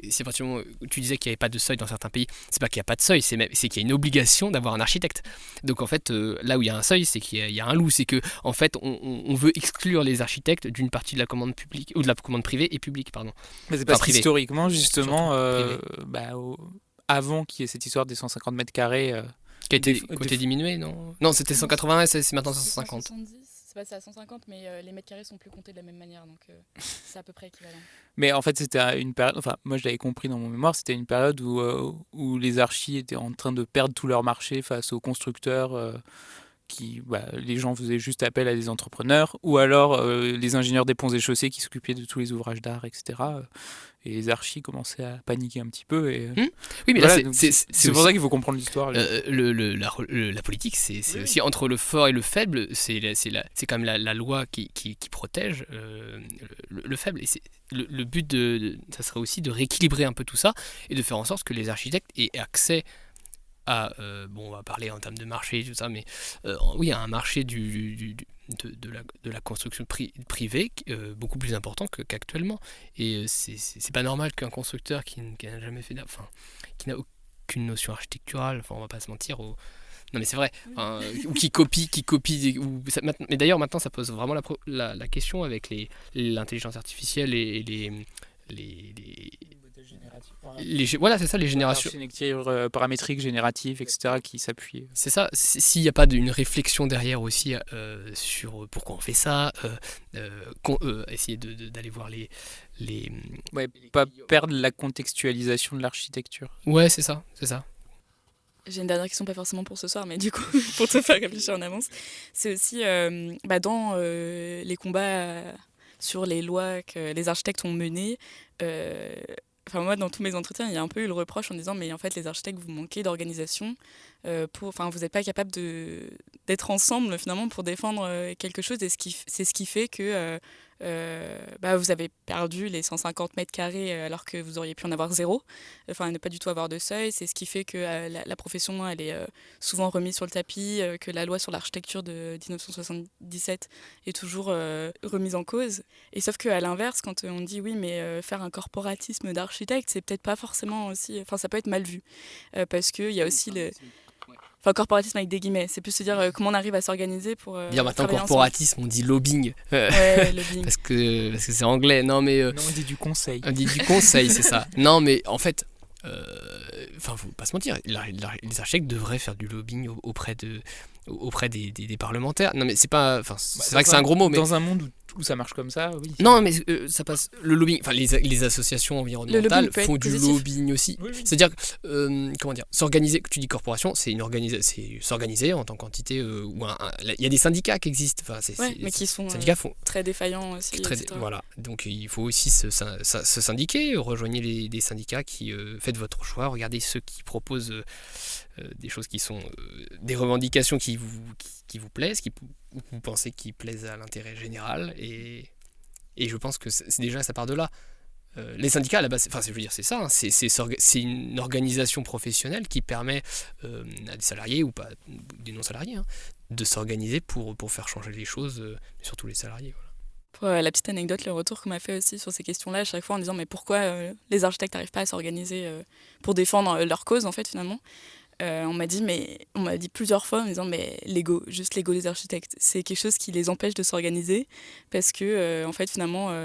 c'est pratiquement, tu disais qu'il n'y avait pas de seuil dans certains pays, c'est pas qu'il n'y a pas de seuil, c'est qu'il y a une obligation d'avoir un architecte. Donc en fait, là où il y a un seuil, c'est qu'il y a un loup, c'est que en fait, on veut exclure les architectes d'une partie de la commande publique, ou de la commande privée et publique, pardon. Mais c'est parce qu'historiquement, justement, avant qu'il y ait cette histoire des 150 mètres carrés... qui a été diminué, non? Non, c'était 180, c'est maintenant 150. 170, c'est passé à 150, mais les mètres carrés sont plus comptés de la même manière, donc c'est à peu près équivalent. Mais en fait, c'était une période, enfin, moi je l'avais compris dans mon mémoire, c'était une période où les archis étaient en train de perdre tout leur marché face aux constructeurs, les gens faisaient juste appel à des entrepreneurs, ou alors les ingénieurs des ponts et chaussées qui s'occupaient de tous les ouvrages d'art, etc. Et les archis commençaient à paniquer un petit peu. Et, oui, mais voilà, là, c'est pour ça qu'il faut comprendre l'histoire. La politique, c'est aussi entre le fort et le faible, c'est quand même la loi qui protège le faible. Et le but, ça serait aussi de rééquilibrer un peu tout ça et de faire en sorte que les architectes aient accès à, on va parler en termes de marché et tout ça, mais oui, à un marché de la construction privée beaucoup plus important qu'actuellement. Et c'est pas normal qu'un constructeur qui n'a jamais fait qui n'a aucune notion architecturale, on va pas se mentir, non mais c'est vrai, ou qui copie, mais d'ailleurs maintenant ça pose vraiment la question avec l'intelligence artificielle et voilà, c'est ça, les générations. L'architecture paramétrique, générative, etc. qui s'appuient. C'est ça, s'il n'y a pas une réflexion derrière aussi sur pourquoi on fait ça, essayer d'aller voir les... Ouais, pas perdre la contextualisation de l'architecture. Ouais, c'est ça. J'ai une dernière question, pas forcément pour ce soir, mais du coup, pour te faire réfléchir en avance. C'est aussi dans les combats sur les lois que les architectes ont menées. Moi, dans tous mes entretiens, il y a un peu eu le reproche en disant mais en fait, les architectes, vous manquez d'organisation. Vous n'êtes pas capable d'être ensemble finalement pour défendre quelque chose. Et c'est ce qui fait que vous avez perdu les 150 mètres carrés alors que vous auriez pu en avoir zéro. Ne pas du tout avoir de seuil. C'est ce qui fait que la profession, elle est souvent remise sur le tapis, que la loi sur l'architecture de 1977 est toujours remise en cause. Et sauf qu'à l'inverse, quand on dit oui, mais faire un corporatisme d'architecte, c'est peut-être pas forcément aussi... ça peut être mal vu. Parce qu'il y a aussi le... corporatisme avec des guillemets, c'est plus se dire comment on arrive à s'organiser pour bien maintenant corporatisme ensemble. On dit lobbying, lobbying. parce que c'est anglais. Non mais non, on dit du conseil. On dit du conseil, c'est ça. Non mais en fait faut pas se mentir, les architectes devraient faire du lobbying auprès des parlementaires. Non mais c'est pas, c'est vrai que c'est un gros mot, mais dans un monde où ça marche comme ça, oui. Non mais ça passe. Le lobbying, les associations environnementales font du lobbying aussi. Oui. C'est-à-dire comment dire, s'organiser. Tu dis corporation, c'est s'organiser en tant qu'entité il y a des syndicats qui existent. Mais qui sont très défaillants aussi. Voilà. Donc il faut aussi se syndiquer. Rejoignez des syndicats qui faites votre choix. Regardez ceux qui proposent des choses qui sont des revendications qui vous plaisent, ou vous pensez qui plaisent à l'intérêt général, et je pense que c'est déjà ça part de là. Les syndicats à la base, c'est ça, hein, c'est une organisation professionnelle qui permet à des salariés ou pas des non salariés de s'organiser pour faire changer les choses, surtout les salariés. Voilà. Pour la petite anecdote, le retour qu'on m'a fait aussi sur ces questions-là, à chaque fois en disant mais pourquoi les architectes n'arrivent pas à s'organiser pour défendre leur cause en fait finalement. On m'a dit plusieurs fois en me disant mais l'ego des architectes, c'est quelque chose qui les empêche de s'organiser parce que en fait finalement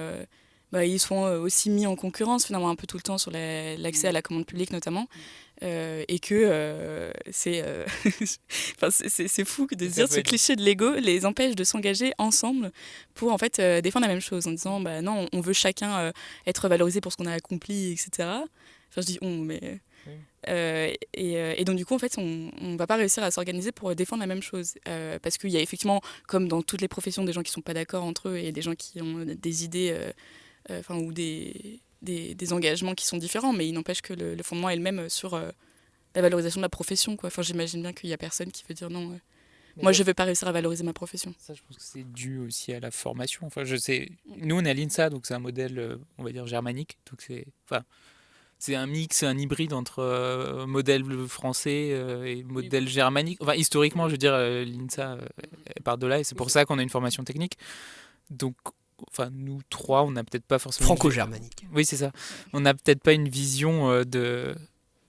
ils sont aussi mis en concurrence finalement un peu tout le temps sur l'accès à la commande publique notamment, et que c'est fou de dire ce cliché de l'ego les empêche de s'engager ensemble pour en fait défendre la même chose en disant non, on veut chacun être valorisé pour ce qu'on a accompli, etc. Je dis on, mais et donc du coup en fait on va pas réussir à s'organiser pour défendre la même chose, parce qu'il y a effectivement, comme dans toutes les professions, des gens qui sont pas d'accord entre eux et des gens qui ont des idées ou des engagements qui sont différents, mais il n'empêche que le fondement est le même sur la valorisation de la profession, quoi. J'imagine bien qu'il y a personne qui veut dire non, Moi, je ne vais pas réussir à valoriser ma profession. Ça, je pense que c'est dû aussi à la formation. Enfin, je sais, nous, on est à l'INSA, donc c'est un modèle, on va dire, germanique. Donc c'est un mix, un hybride entre modèle français et modèle germanique. Enfin, historiquement, je veux dire, l'INSA elle part de là, et c'est pour ça qu'on a une formation technique. Donc, enfin, nous trois, on n'a peut-être pas forcément... Franco-germanique. Oui, c'est ça. On n'a peut-être pas une vision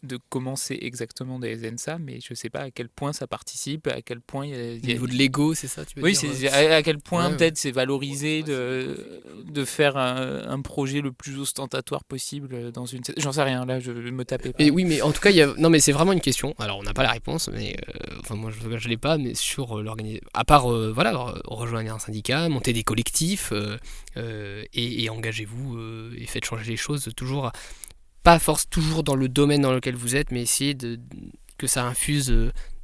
de comment c'est exactement des ENSA, mais je ne sais pas à quel point ça participe, à quel point Au niveau de l'ego, c'est ça, tu veux oui, dire c'est à quel point peut-être c'est valorisé de faire un projet le plus ostentatoire possible dans une... J'en sais rien, là, je me tapais pas. Et oui, mais en tout cas, non, mais c'est vraiment une question. Alors, on n'a pas la réponse, mais enfin, moi, je l'ai pas, mais sur l'organisation. À part, voilà, rejoindre un syndicat, monter des collectifs, et engagez-vous et faites changer les choses toujours. Pas force toujours dans le domaine dans lequel vous êtes, mais essayez que ça infuse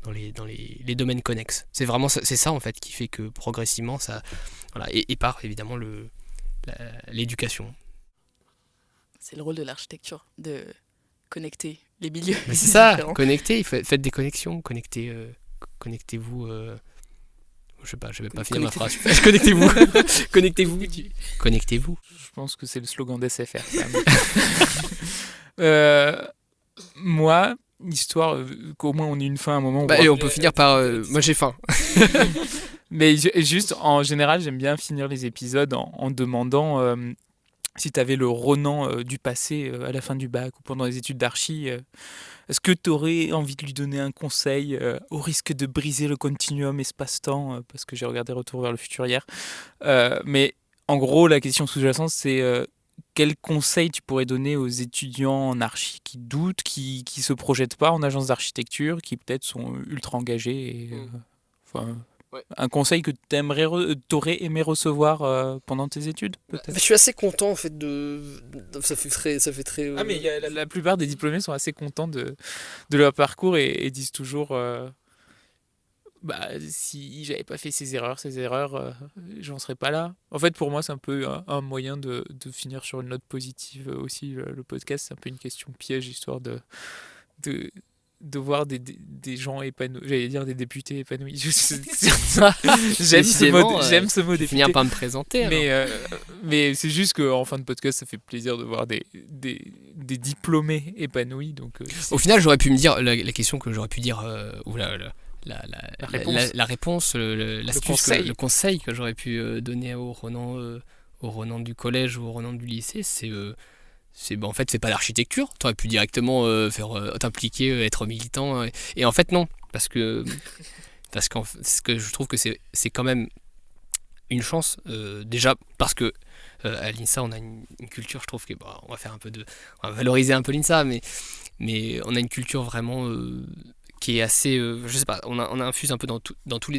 dans les domaines connexes. C'est vraiment c'est ça en fait qui fait que progressivement ça, voilà, et par évidemment l'éducation. C'est le rôle de l'architecture, de connecter les milieux. Mais c'est ça, connecter, faites des connexions, connectez-vous. Je sais pas, je vais pas finir ma phrase. Connectez-vous, connectez-vous. Je pense que c'est le slogan d'SFR. Moi, histoire qu'au moins on ait une fin à un moment. Et on peut finir par moi j'ai faim. Mais juste en général, j'aime bien finir les épisodes en demandant si tu avais le Ronan du passé à la fin du bac ou pendant les études d'archi. Est-ce que tu aurais envie de lui donner un conseil au risque de briser le continuum espace-temps parce que j'ai regardé Retour vers le futur hier. Mais en gros, la question sous-jacente, c'est quel conseil tu pourrais donner aux étudiants en archi qui doutent, qui se projettent pas en agence d'architecture, qui peut-être sont ultra engagés et, un conseil que t'aurais aimé recevoir pendant tes études, peut-être. Je suis assez content en fait ça fait très Ah mais la plupart des diplômés sont assez contents de leur parcours et disent toujours si j'avais pas fait ces erreurs, j'en serais pas là. En fait, pour moi, c'est un peu un moyen de finir sur une note positive aussi. Le podcast, c'est un peu une question piège, histoire de voir des gens épanouis. J'allais dire des députés épanouis. J'aime ce mot député. Finir par me présenter. Mais c'est juste qu'en fin de podcast, ça fait plaisir de voir des diplômés épanouis. Donc, au final, j'aurais pu me dire, la question que j'aurais pu dire, la réponse, le conseil que j'aurais pu donner au Ronan du collège ou au Ronan du lycée, c'est en fait c'est pas l'architecture. T'aurais pu directement t'impliquer, être militant, et en fait non, parce que ce que je trouve que c'est quand même une chance, déjà parce que à l'INSA on a une culture, je trouve que on va valoriser un peu l'INSA, mais on a une culture vraiment qui est assez, je sais pas, on infuse un peu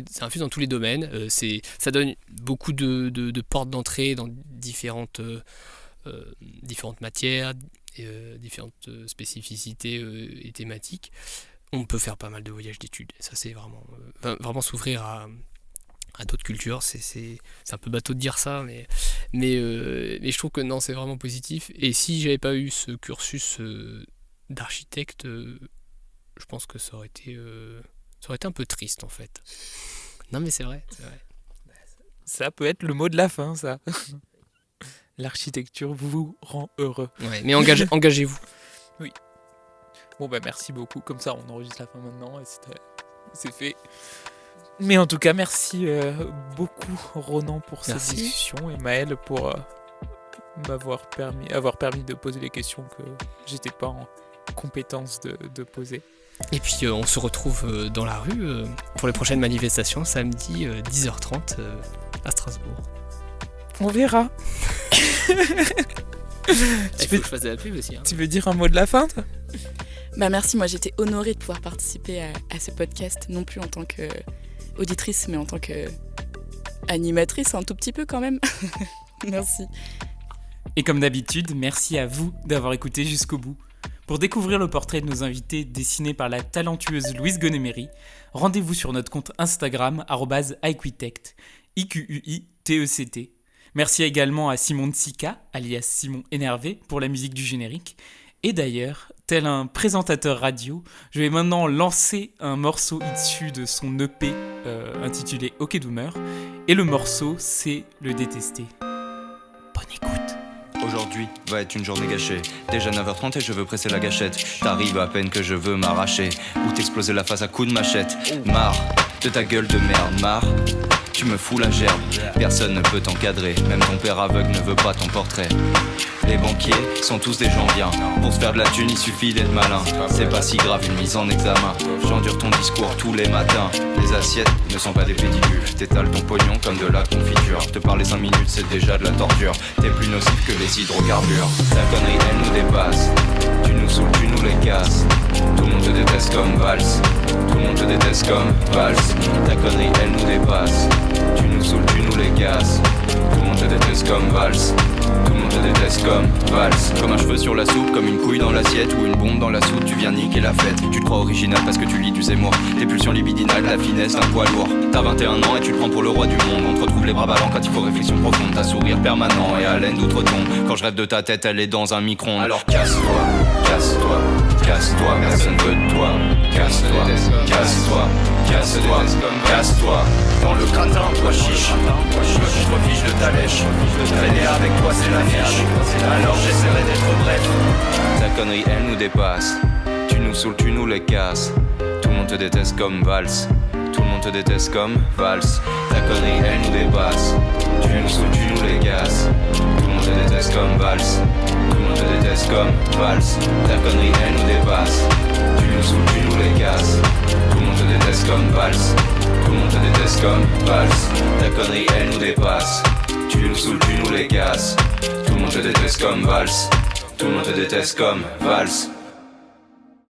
ça infuse dans tous les domaines. Ça donne beaucoup de portes d'entrée dans différentes matières, différentes spécificités et thématiques. On peut faire pas mal de voyages d'études. Ça, c'est vraiment s'ouvrir à d'autres cultures. C'est un peu bateau de dire ça, mais je trouve que non, c'est vraiment positif. Et si j'avais pas eu ce cursus d'architecte, je pense que ça aurait été un peu triste en fait. Non mais c'est vrai. Ça peut être le mot de la fin, ça. L'architecture vous rend heureux. Ouais, mais engagez-vous. Oui. Bon merci beaucoup. Comme ça, on enregistre la fin maintenant et c'est fait. Mais en tout cas, merci beaucoup Ronan pour cette discussion et Maëlle pour avoir permis de poser les questions que j'étais pas en compétence de poser. Et puis on se retrouve dans la rue pour les prochaines manifestations samedi 10h30 à Strasbourg. On verra. Il faut que je fasse de la pub aussi. Tu veux dire un mot de la fin, toi ? Merci, moi j'étais honorée de pouvoir participer à ce podcast, non plus en tant qu'auditrice, mais en tant qu'animatrice, un tout petit peu quand même. Merci. Et comme d'habitude, merci à vous d'avoir écouté jusqu'au bout. Pour découvrir le portrait de nos invités dessiné par la talentueuse Louise Gonemery, rendez-vous sur notre compte Instagram @iquitect, IQUITECT. Merci également à Simon Tsika, alias Simon Énervé, pour la musique du générique. Et d'ailleurs, tel un présentateur radio, je vais maintenant lancer un morceau issu de son EP intitulé Ok Doomer. Et le morceau, c'est Le Détesté. Bonne écoute. Aujourd'hui va être une journée gâchée. Déjà 9h30 et je veux presser la gâchette. T'arrives à peine que je veux m'arracher ou t'exploser la face à coups de machette. Marre de ta gueule de merde, marre. Tu me fous la gerbe, personne ne peut t'encadrer. Même ton père aveugle ne veut pas ton portrait. Les banquiers sont tous des gens bien. Pour se faire de la thune, il suffit d'être malin. C'est pas si grave une mise en examen. J'endure ton discours tous les matins. Les assiettes ne sont pas des pédiluves. T'étales ton pognon comme de la confiture. Te parler 5 minutes, c'est déjà de la torture. T'es plus nocif que les hydrocarbures. Ta connerie, elle nous dépasse. Tu nous saoules, tu nous les casses. Tout le monde te déteste comme Valls. Tout le monde te déteste comme Valls. Ta connerie, elle nous dépasse. Tu nous saoules, tu nous les casses. Tout le monde te déteste comme Valls. Tout le monde te déteste comme Valls. Comme un cheveu sur la soupe, comme une couille dans l'assiette ou une bombe dans la soupe, tu viens niquer la fête. Tu te crois original parce que tu lis du Zemmour. Tes pulsions libidinales, la finesse d'un poids lourd. T'as 21 ans et tu te prends pour le roi du monde. On te retrouve les bras ballants quand il faut réflexion profonde. T'as sourire permanent et haleine d'outre-tombe. Quand je rêve de ta tête, elle est dans un micron. Alors casse-toi, casse-toi, casse-toi. Personne veut de toi. Casse-toi, casse-toi, casse-toi, casse-toi. Dans le gratin, toi chiche. Je me contrefiche de ta lèche. Traîner avec toi c'est la fiche. Alors j'essaierai d'être bref. Ta connerie elle nous dépasse. Tu nous saoules, tu nous les casses. Tout le monde te déteste comme Valls. Tout le monde te déteste comme Valls. Ta connerie elle nous dépasse. Tu nous saoules, tu nous les casses. Tout le monde te déteste comme Valls. Tout le monde te déteste comme Valls. Ta connerie elle nous dépasse. Tu nous saoules, tu nous les casses. Tout le monde te déteste comme Valls. Tout le monde te déteste comme Valls. Ta connerie elle nous dépasse. Tu nous saoules, tu nous les casses. Tout le monde te déteste comme Valls. Tout le monde te déteste comme Valls.